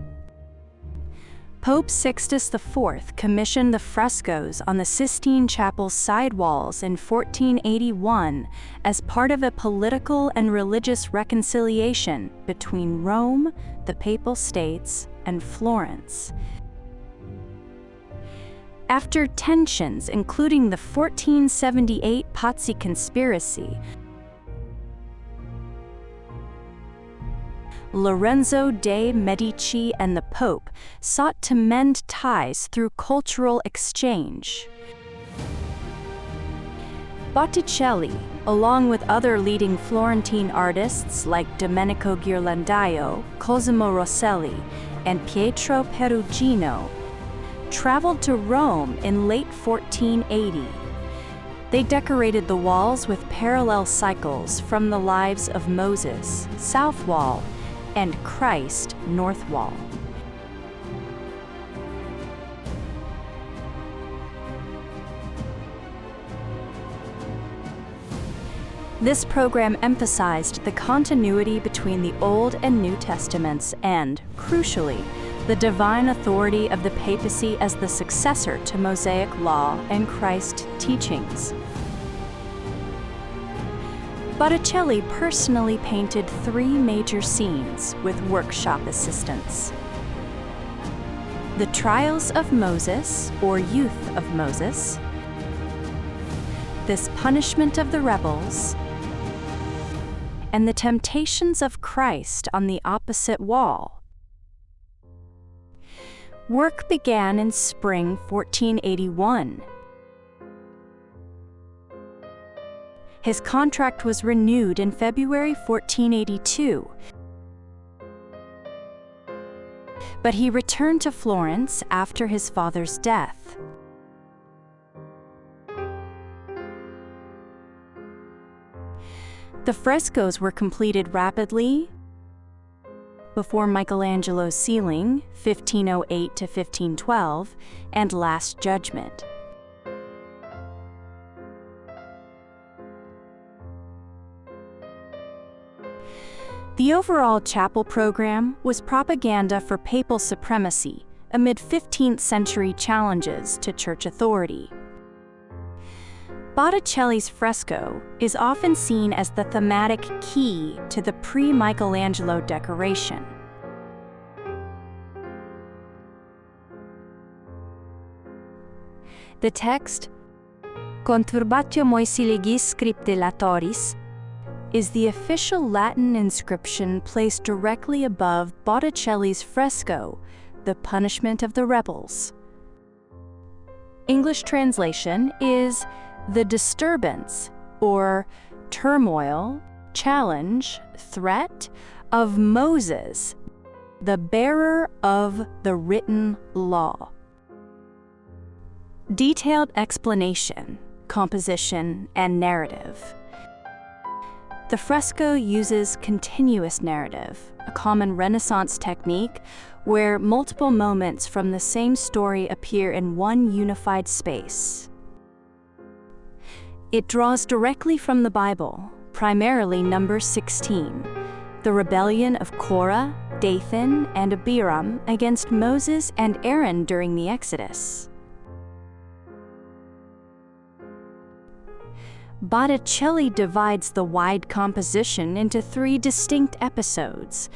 Pope Sixtus IV commissioned the frescoes on the Sistine Chapel's side walls in 1481 as part of a political and religious reconciliation between Rome, the Papal States, and Florence. After tensions, including the 1478 Pazzi conspiracy, Lorenzo de' Medici and the Pope sought to mend ties through cultural exchange. Botticelli, along with other leading Florentine artists like Domenico Ghirlandaio, Cosimo Rosselli, and Pietro Perugino, traveled to Rome in late 1480. They decorated the walls with parallel cycles from the lives of Moses, south wall, and Christ, north wall. This program emphasized the continuity between the Old and New Testaments and, crucially, the divine authority of the papacy as the successor to Mosaic law and Christ's teachings. Botticelli personally painted 3 major scenes with workshop assistants: the Trials of Moses, or Youth of Moses, this Punishment of the Rebels, and the Temptations of Christ on the opposite wall. Work began in spring 1481. His contract was renewed in February 1482, but he returned to Florence after his father's death. The frescoes were completed rapidly before Michelangelo's ceiling, 1508 to 1512, and Last Judgment. The overall chapel program was propaganda for papal supremacy amid 15th century challenges to church authority. Botticelli's fresco is often seen as the thematic key to the pre-Michelangelo decoration. The text, Conturbatio Moisi legis scripte latoris, is the official Latin inscription placed directly above Botticelli's fresco, The Punishment of the Rebels. English translation is The Disturbance, or Turmoil, challenge, threat of Moses, the bearer of the written law. Detailed explanation, composition, and narrative. The fresco uses continuous narrative, a common Renaissance technique where multiple moments from the same story appear in one unified space. It draws directly from the Bible, primarily Numbers 16, the rebellion of Korah, Dathan, and Abiram against Moses and Aaron during the Exodus. Botticelli divides the wide composition into 3 distinct episodes.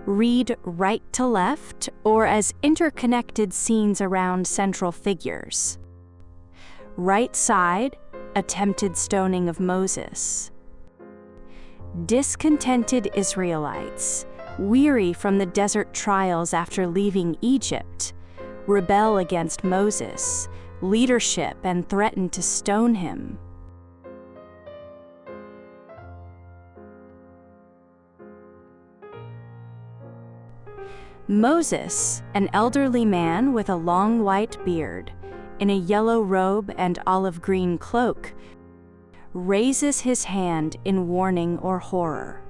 Read right to left, or as interconnected scenes around central figures. Right side, attempted stoning of Moses. Discontented Israelites, weary from the desert trials after leaving Egypt, rebel against Moses, leadership, and threaten to stone him. Moses, an elderly man with a long white beard, in a yellow robe and olive green cloak, raises his hand in warning or horror.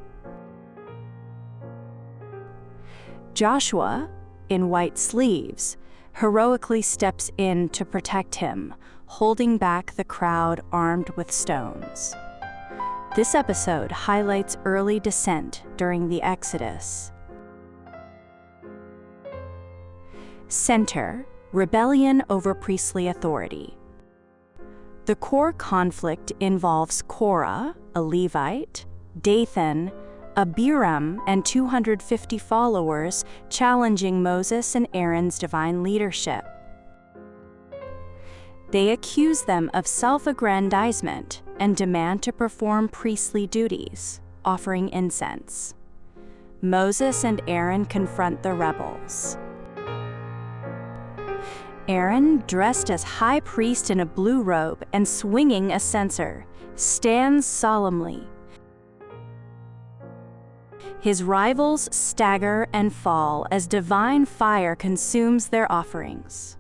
Joshua, in white sleeves, heroically steps in to protect him, holding back the crowd armed with stones. This episode highlights early dissent during the Exodus. Center, rebellion over priestly authority. The core conflict involves Korah, a Levite, Dathan, Abiram, and 250 followers challenging Moses and Aaron's divine leadership. They accuse them of self-aggrandizement and demand to perform priestly duties, offering incense. Moses and Aaron confront the rebels. Aaron, dressed as high priest in a blue robe and swinging a censer, stands solemnly. His rivals stagger and fall as divine fire consumes their offerings.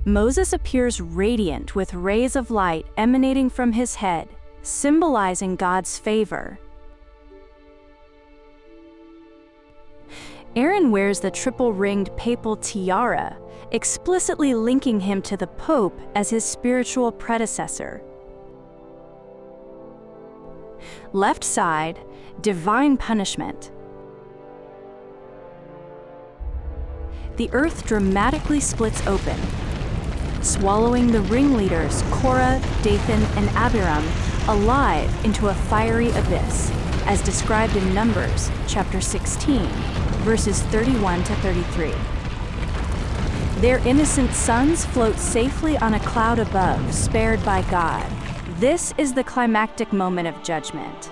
Moses appears radiant with rays of light emanating from his head, symbolizing God's favor. Aaron wears the triple-ringed papal tiara, explicitly linking him to the Pope as his spiritual predecessor. Left side, divine punishment. The earth dramatically splits open, swallowing the ringleaders Korah, Dathan, and Abiram alive into a fiery abyss, as described in Numbers chapter 16. Verses 31 to 33. Their innocent sons float safely on a cloud above, spared by God. This is the climactic moment of judgment.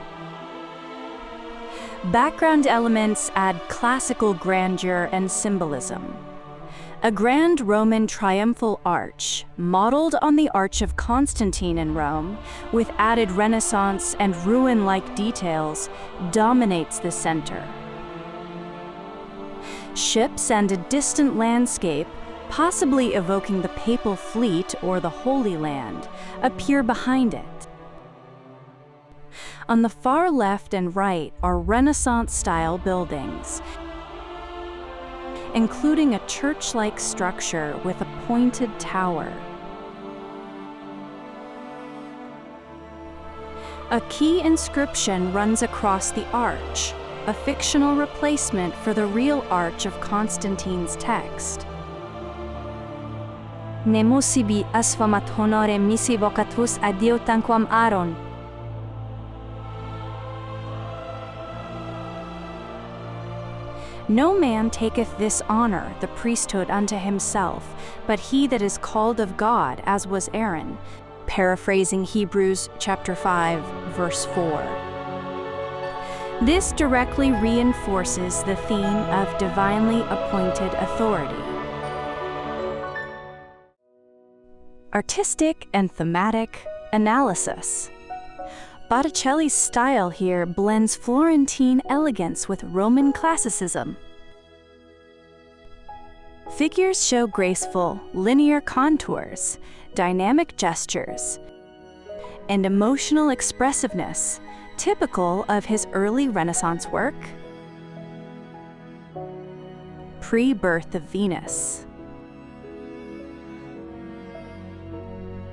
Background elements add classical grandeur and symbolism. A grand Roman triumphal arch, modeled on the Arch of Constantine in Rome, with added Renaissance and ruin-like details, dominates the center. Ships and a distant landscape, possibly evoking the papal fleet or the Holy Land, appear behind it. On the far left and right are Renaissance-style buildings, including a church-like structure with a pointed tower. A key inscription runs across the arch, a fictional replacement for the real arch of Constantine's text. Nemo sibi asfamat honore misi vocatus adio tanquam Aaron. No man taketh this honor, the priesthood, unto himself, but he that is called of God, as was Aaron. Paraphrasing Hebrews chapter 5, verse 4. This directly reinforces the theme of divinely appointed authority. artistic and thematic analysis. Botticelli's style here blends Florentine elegance with Roman classicism. Figures show graceful, linear contours, dynamic gestures, and emotional expressiveness, typical of his early Renaissance work. Pre-birth of Venus.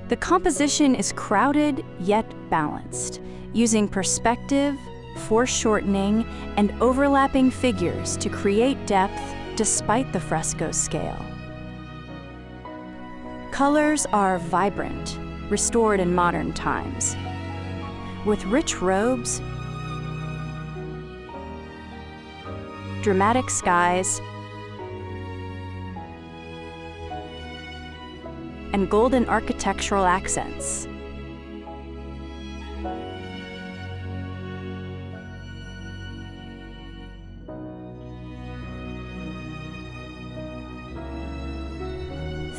The composition is crowded yet balanced, using perspective, foreshortening, and overlapping figures to create depth despite the fresco scale. Colors are vibrant, restored in modern times, with rich robes, dramatic skies, and golden architectural accents.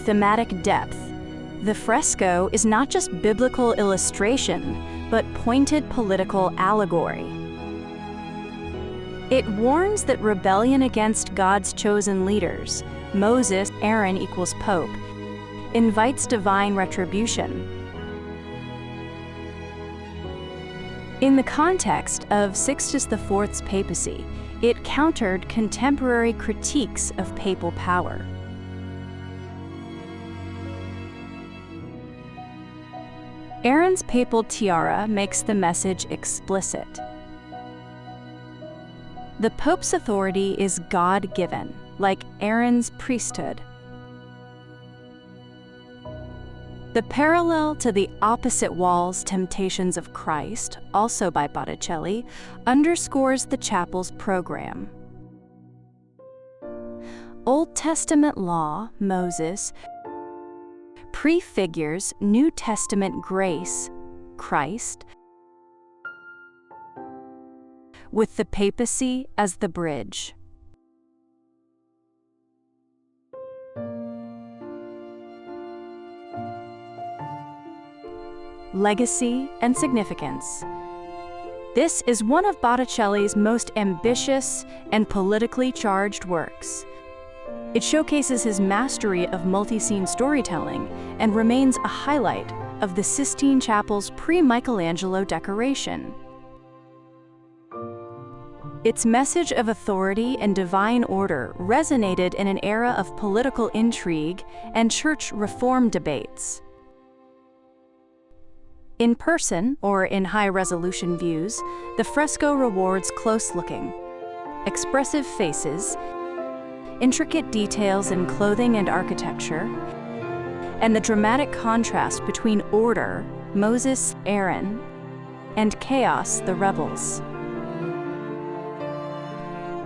Thematic depth. The fresco is not just biblical illustration, but pointed political allegory. It warns that rebellion against God's chosen leaders, Moses, Aaron equals Pope, invites divine retribution. In the context of Sixtus IV's papacy, it countered contemporary critiques of papal power. Aaron's papal tiara makes the message explicit. The Pope's authority is God-given, like Aaron's priesthood. The parallel to the opposite wall's Temptations of Christ, also by Botticelli, underscores the chapel's program. Old Testament law, Moses, prefigures New Testament grace, Christ, with the papacy as the bridge. Legacy and significance. This is one of Botticelli's most ambitious and politically charged works. It showcases his mastery of multi-scene storytelling and remains a highlight of the Sistine Chapel's pre-Michelangelo decoration. Its message of authority and divine order resonated in an era of political intrigue and church reform debates. In person, or in high-resolution views, the fresco rewards close-looking, expressive faces, intricate details in clothing and architecture, and the dramatic contrast between order, Moses, Aaron, and chaos, the rebels.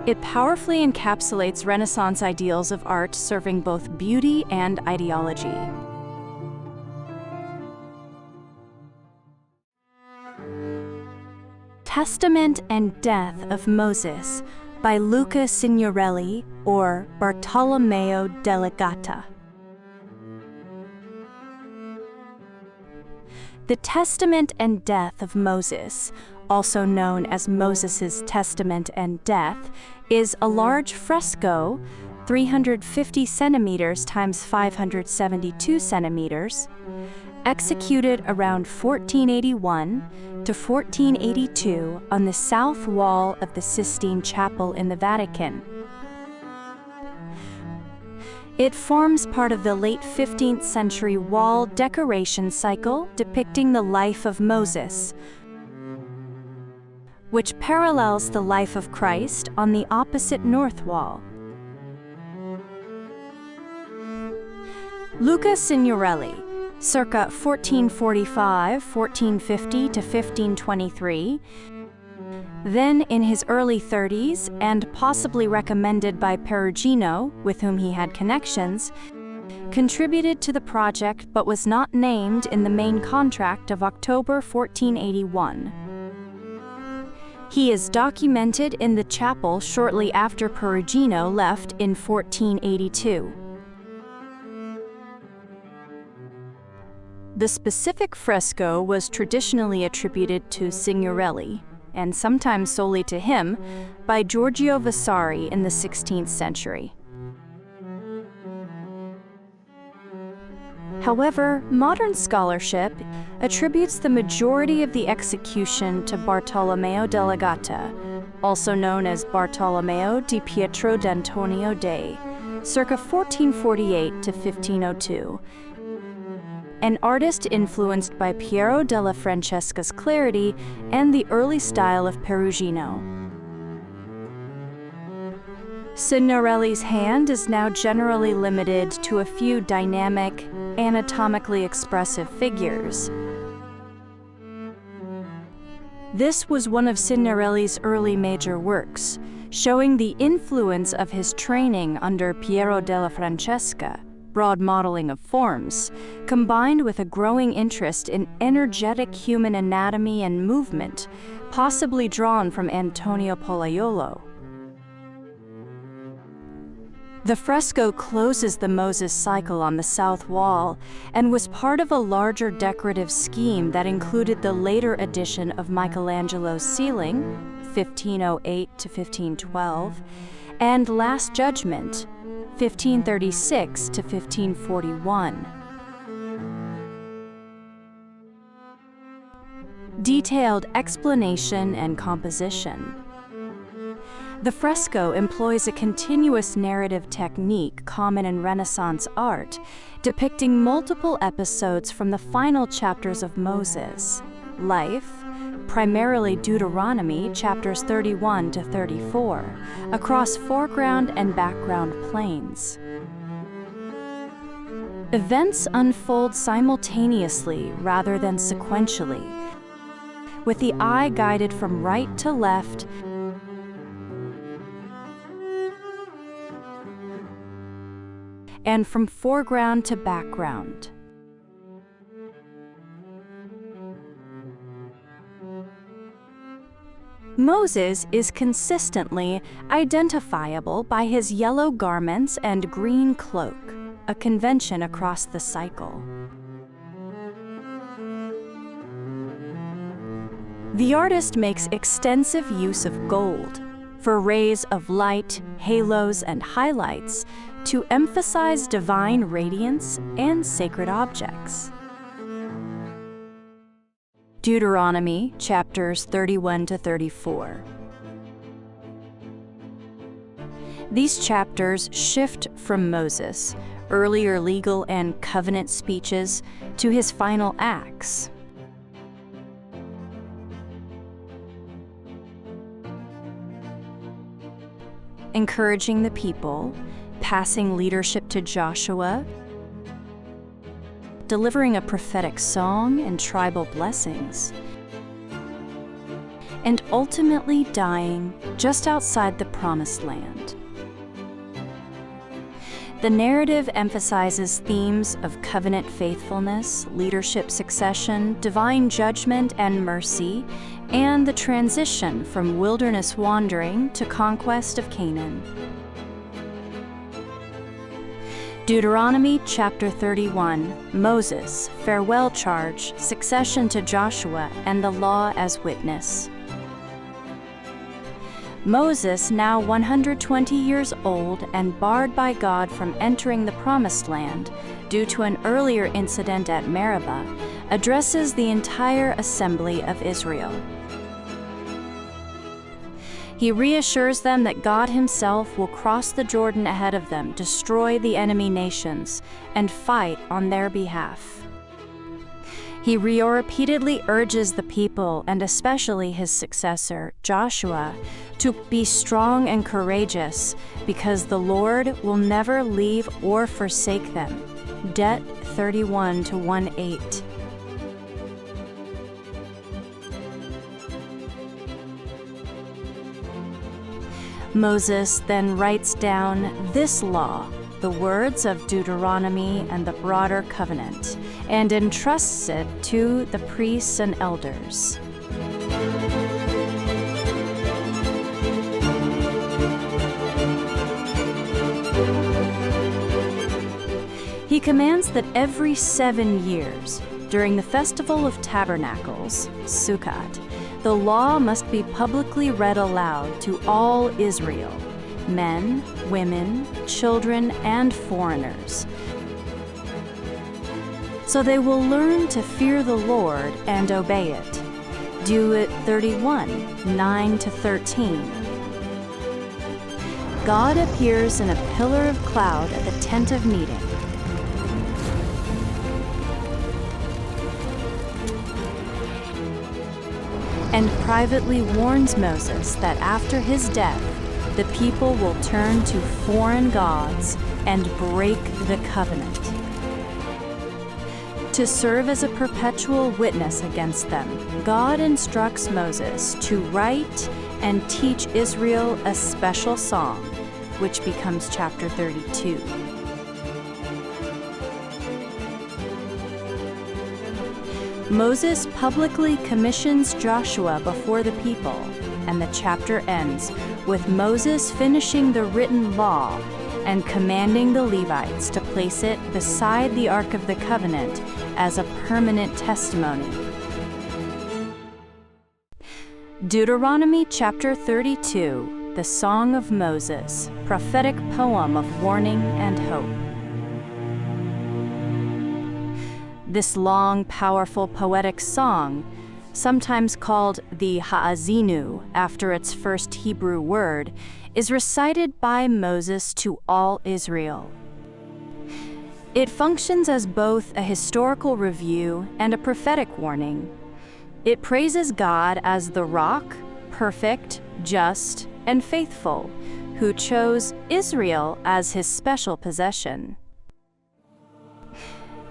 It powerfully encapsulates Renaissance ideals of art serving both beauty and ideology. Testament and Death of Moses by Luca Signorelli or Bartolomeo della Gatta. The Testament and Death of Moses, also known as Moses' Testament and Death, is a large fresco, 350 centimeters times 572 centimeters, executed around 1481 to 1482 on the south wall of the Sistine Chapel in the Vatican. It forms part of the late 15th century wall decoration cycle depicting the life of Moses, which parallels the life of Christ on the opposite north wall. Luca Signorelli, circa 1445-1450 to 1523, then in his early 30s and possibly recommended by Perugino, with whom he had connections, contributed to the project but was not named in the main contract of October 1481. He is documented in the chapel shortly after Perugino left in 1482. The specific fresco was traditionally attributed to Signorelli, and sometimes solely to him, by Giorgio Vasari in the 16th century. However, modern scholarship attributes the majority of the execution to Bartolomeo della Gatta, also known as Bartolomeo di Pietro d'Antonio Dei, circa 1448 to 1502, an artist influenced by Piero della Francesca's clarity and the early style of Perugino. Signorelli's hand is now generally limited to a few dynamic, anatomically expressive figures. This was one of Signorelli's early major works, showing the influence of his training under Piero della Francesca, broad modeling of forms, combined with a growing interest in energetic human anatomy and movement, possibly drawn from Antonio Pollaiolo. The fresco closes the Moses cycle on the south wall and was part of a larger decorative scheme that included the later addition of Michelangelo's ceiling, 1508 to 1512, and Last Judgment, 1536 to 1541. Detailed explanation and composition. The fresco employs a continuous narrative technique common in Renaissance art, depicting multiple episodes from the final chapters of Moses' life, primarily Deuteronomy chapters 31 to 34, across foreground and background planes. Events unfold simultaneously rather than sequentially, with the eye guided from right to left and from foreground to background. Moses is consistently identifiable by his yellow garments and green cloak, a convention across the cycle. The artist makes extensive use of gold for rays of light, halos, and highlights to emphasize divine radiance and sacred objects. Deuteronomy chapters 31 to 34. These chapters shift from Moses' earlier legal and covenant speeches to his final acts. Encouraging the people, passing leadership to Joshua, delivering a prophetic song and tribal blessings, and ultimately dying just outside the Promised Land. The narrative emphasizes themes of covenant faithfulness, leadership succession, divine judgment and mercy, and the transition from wilderness wandering to conquest of Canaan. Deuteronomy chapter 31, Moses, farewell charge, succession to Joshua, and the law as witness. Moses, now 120 years old and barred by God from entering the Promised Land due to an earlier incident at Meribah, addresses the entire assembly of Israel. He reassures them that God himself will cross the Jordan ahead of them, destroy the enemy nations, and fight on their behalf. He repeatedly urges the people, and especially his successor, Joshua, to be strong and courageous, because the Lord will never leave or forsake them. Det 31 to 1:8. Moses then writes down this law, the words of Deuteronomy and the broader covenant, and entrusts it to the priests and elders. He commands that every 7 years, During the Festival of Tabernacles, Sukkot, the law must be publicly read aloud to all Israel, men, women, children, and foreigners. So they will learn to fear the Lord and obey it. Deuteronomy 31, 9-13. God appears in a pillar of cloud at the tent of meeting. And privately warns Moses that after his death, the people will turn to foreign gods and break the covenant. To serve as a perpetual witness against them, God instructs Moses to write and teach Israel a special song, which becomes chapter 32. Moses publicly commissions Joshua before the people, and the chapter ends with Moses finishing the written law and commanding the Levites to place it beside the Ark of the Covenant as a permanent testimony. Deuteronomy chapter 32, the Song of Moses, prophetic poem of warning and hope. This long, powerful poetic song, sometimes called the Ha'azinu after its first Hebrew word, is recited by Moses to all Israel. It functions as both a historical review and a prophetic warning. It praises God as the rock, perfect, just, and faithful, who chose Israel as his special possession.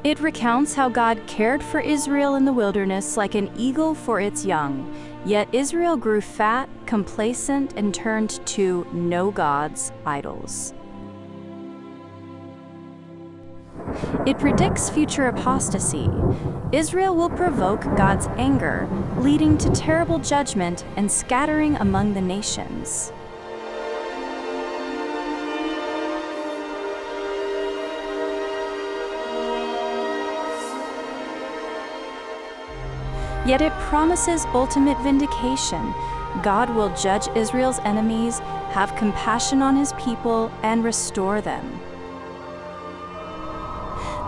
It recounts how God cared for Israel in the wilderness like an eagle for its young, yet Israel grew fat, complacent, and turned to no gods, idols. It predicts future apostasy. Israel will provoke God's anger, leading to terrible judgment and scattering among the nations. Yet it promises ultimate vindication. God will judge Israel's enemies, have compassion on his people, and restore them.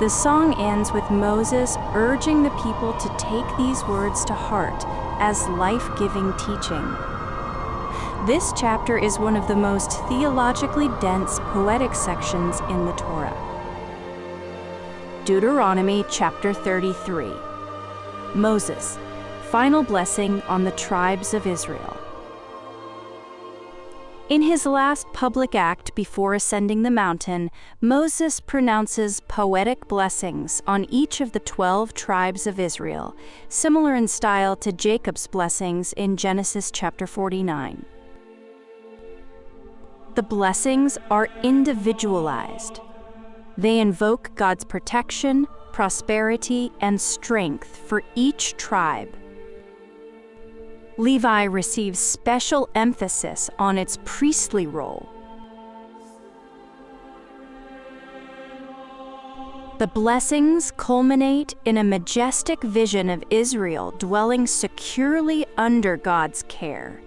The song ends with Moses urging the people to take these words to heart as life-giving teaching. This chapter is one of the most theologically dense poetic sections in the Torah. Deuteronomy chapter 33. Moses, final blessing on the tribes of Israel. In his last public act before ascending the mountain, Moses pronounces poetic blessings on each of the 12 tribes of Israel, similar in style to Jacob's blessings in Genesis chapter 49. The blessings are individualized. They invoke God's protection, prosperity, and strength for each tribe. Levi receives special emphasis on its priestly role. The blessings culminate in a majestic vision of Israel dwelling securely under God's care.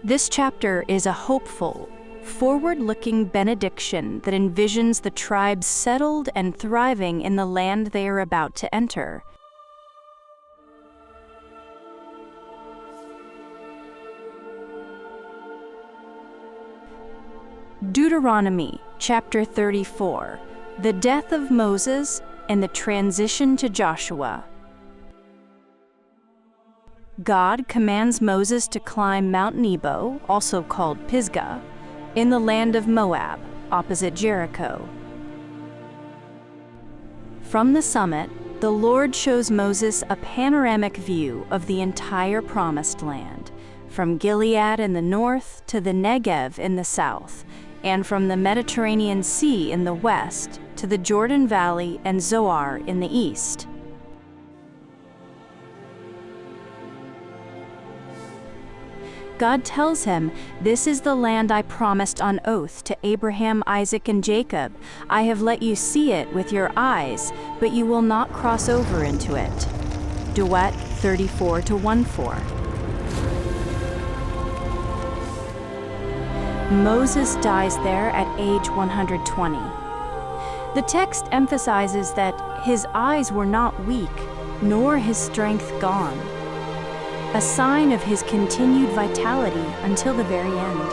This chapter is a hopeful, forward-looking benediction that envisions the tribes settled and thriving in the land they are about to enter. Deuteronomy chapter 34, the death of Moses and the transition to Joshua. God commands Moses to climb Mount Nebo, also called Pisgah, in the land of Moab, opposite Jericho. From the summit, the Lord shows Moses a panoramic view of the entire Promised Land, from Gilead in the north to the Negev in the south, and from the Mediterranean Sea in the west to the Jordan Valley and Zoar in the east. God tells him, "This is the land I promised on oath to Abraham, Isaac, and Jacob. I have let you see it with your eyes, but you will not cross over into it." Duet 34-14. Moses dies there at age 120. The text emphasizes that his eyes were not weak, nor his strength gone, a sign of his continued vitality until the very end.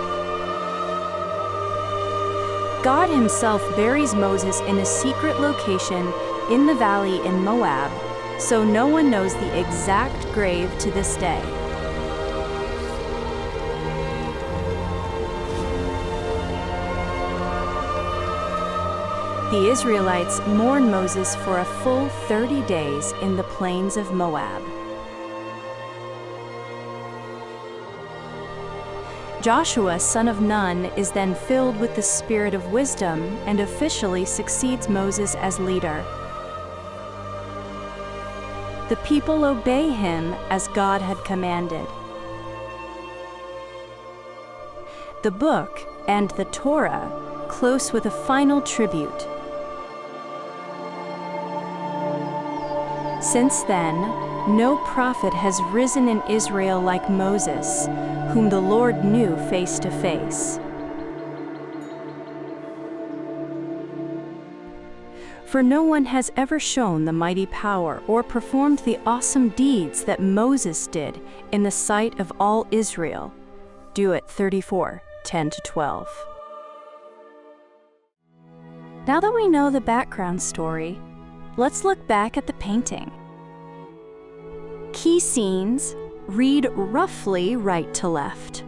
God himself buries Moses in a secret location in the valley in Moab, so no one knows the exact grave to this day. The Israelites mourn Moses for a full 30 days in the plains of Moab. Joshua, son of Nun, is then filled with the spirit of wisdom and officially succeeds Moses as leader. The people obey him as God had commanded. The book and the Torah close with a final tribute. Since then, no prophet has risen in Israel like Moses, whom the Lord knew face to face. For no one has ever shown the mighty power or performed the awesome deeds that Moses did in the sight of all Israel. Duet 34:10-12. Now that we know the background story, let's look back at the painting. Key scenes read roughly right to left.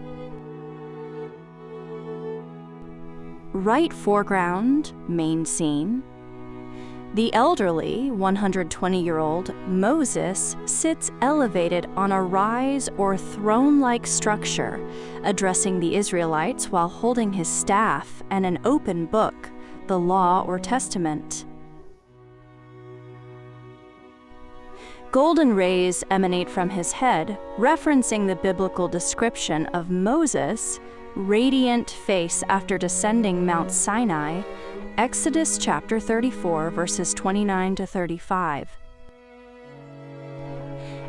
Right foreground, main scene. The elderly, 120-year-old Moses sits elevated on a rise or throne-like structure, addressing the Israelites while holding his staff and an open book, the Law or Testament. Golden rays emanate from his head, referencing the biblical description of Moses' radiant face after descending Mount Sinai, Exodus chapter 34, verses 29-35.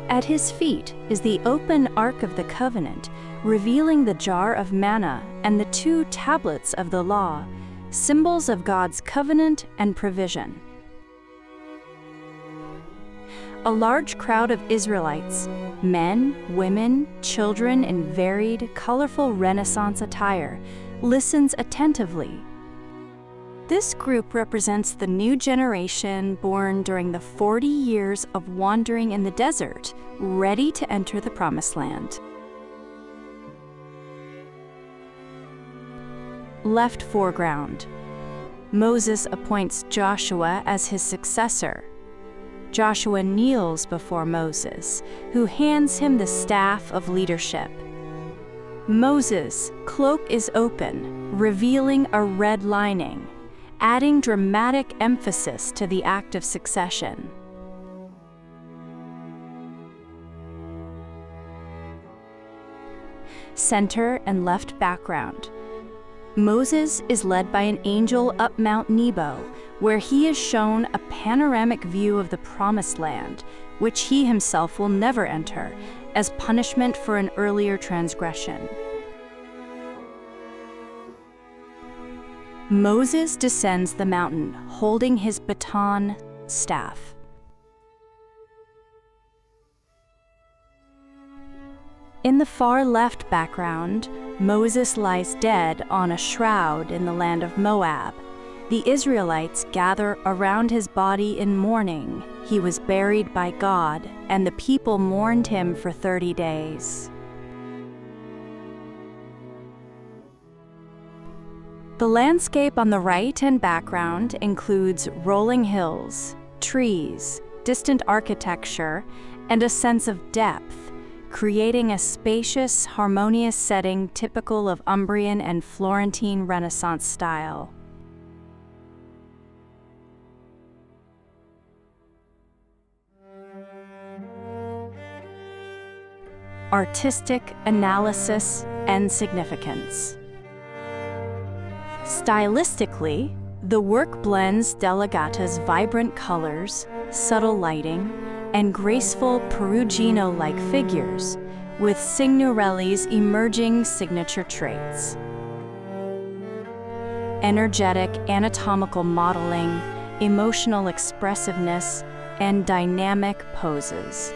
At his feet is the open Ark of the Covenant, revealing the jar of manna and the 2 tablets of the law, symbols of God's covenant and provision. A large crowd of Israelites, men, women, children in varied, colorful Renaissance attire, listens attentively. This group represents the new generation born during the 40 years of wandering in the desert, ready to enter the Promised Land. Left foreground. Moses appoints Joshua as his successor. Joshua kneels before Moses, who hands him the staff of leadership. Moses' cloak is open, revealing a red lining, adding dramatic emphasis to the act of succession. Center and left background. Moses is led by an angel up Mount Nebo, where he is shown a panoramic view of the Promised Land, which he himself will never enter, as punishment for an earlier transgression. Moses descends the mountain, holding his baton staff. In the far left background, Moses lies dead on a shroud in the land of Moab. The Israelites gather around his body in mourning. He was buried by God, and the people mourned him for 30 days. The landscape on the right and background includes rolling hills, trees, distant architecture, and a sense of depth, creating a spacious, harmonious setting typical of Umbrian and Florentine Renaissance style. artistic analysis and significance. Stylistically, the work blends Delegata's vibrant colors, subtle lighting, and graceful Perugino-like figures, with Signorelli's emerging signature traits. Energetic anatomical modeling, emotional expressiveness, and dynamic poses.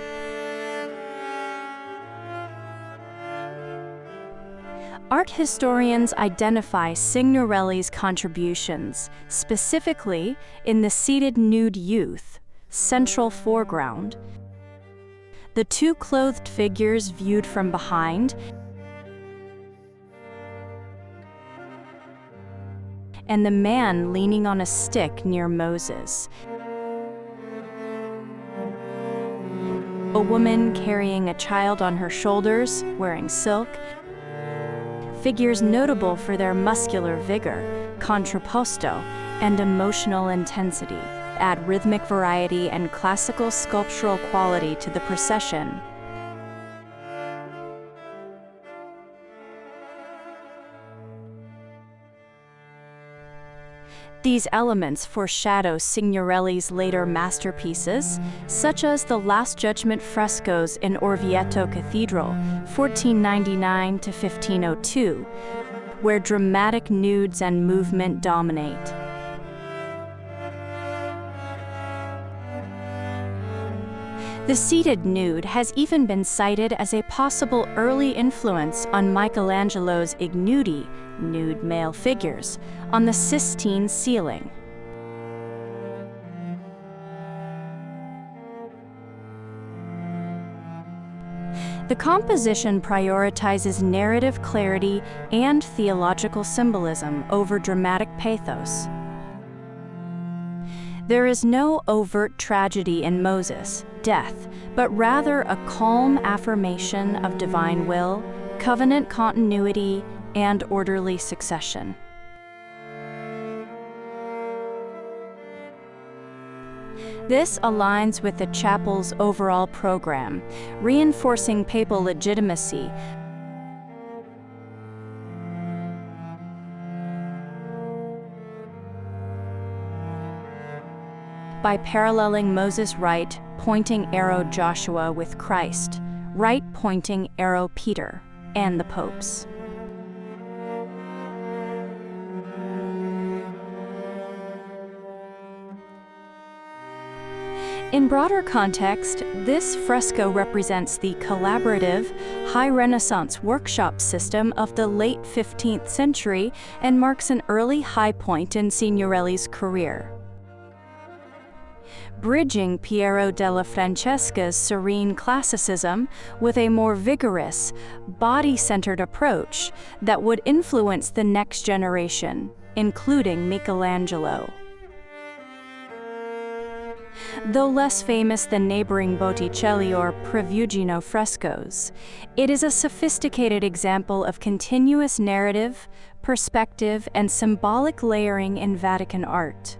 Art historians identify Signorelli's contributions, specifically in the seated nude youth, central foreground, the two clothed figures viewed from behind, and the man leaning on a stick near Moses. A woman carrying a child on her shoulders, wearing silk. Figures notable for their muscular vigor, contrapposto, and emotional intensity add rhythmic variety and classical sculptural quality to the procession. These elements foreshadow Signorelli's later masterpieces, such as the Last Judgment frescoes in Orvieto Cathedral, 1499 to 1502, where dramatic nudes and movement dominate. The seated nude has even been cited as a possible early influence on Michelangelo's ignudi, nude male figures, on the Sistine ceiling. The composition prioritizes narrative clarity and theological symbolism over dramatic pathos. There is no overt tragedy in Moses, death, but rather a calm affirmation of divine will, covenant continuity, and orderly succession. This aligns with the chapel's overall program, reinforcing papal legitimacy by paralleling Moses' right pointing arrow Joshua with Christ, right pointing arrow Peter, and the popes. In broader context, this fresco represents the collaborative, high Renaissance workshop system of the late 15th century and marks an early high point in Signorelli's career. Bridging Piero della Francesca's serene classicism with a more vigorous, body-centered approach that would influence the next generation, including Michelangelo. Though less famous than neighboring Botticelli or Perugino frescoes, it is a sophisticated example of continuous narrative, perspective, and symbolic layering in Vatican art.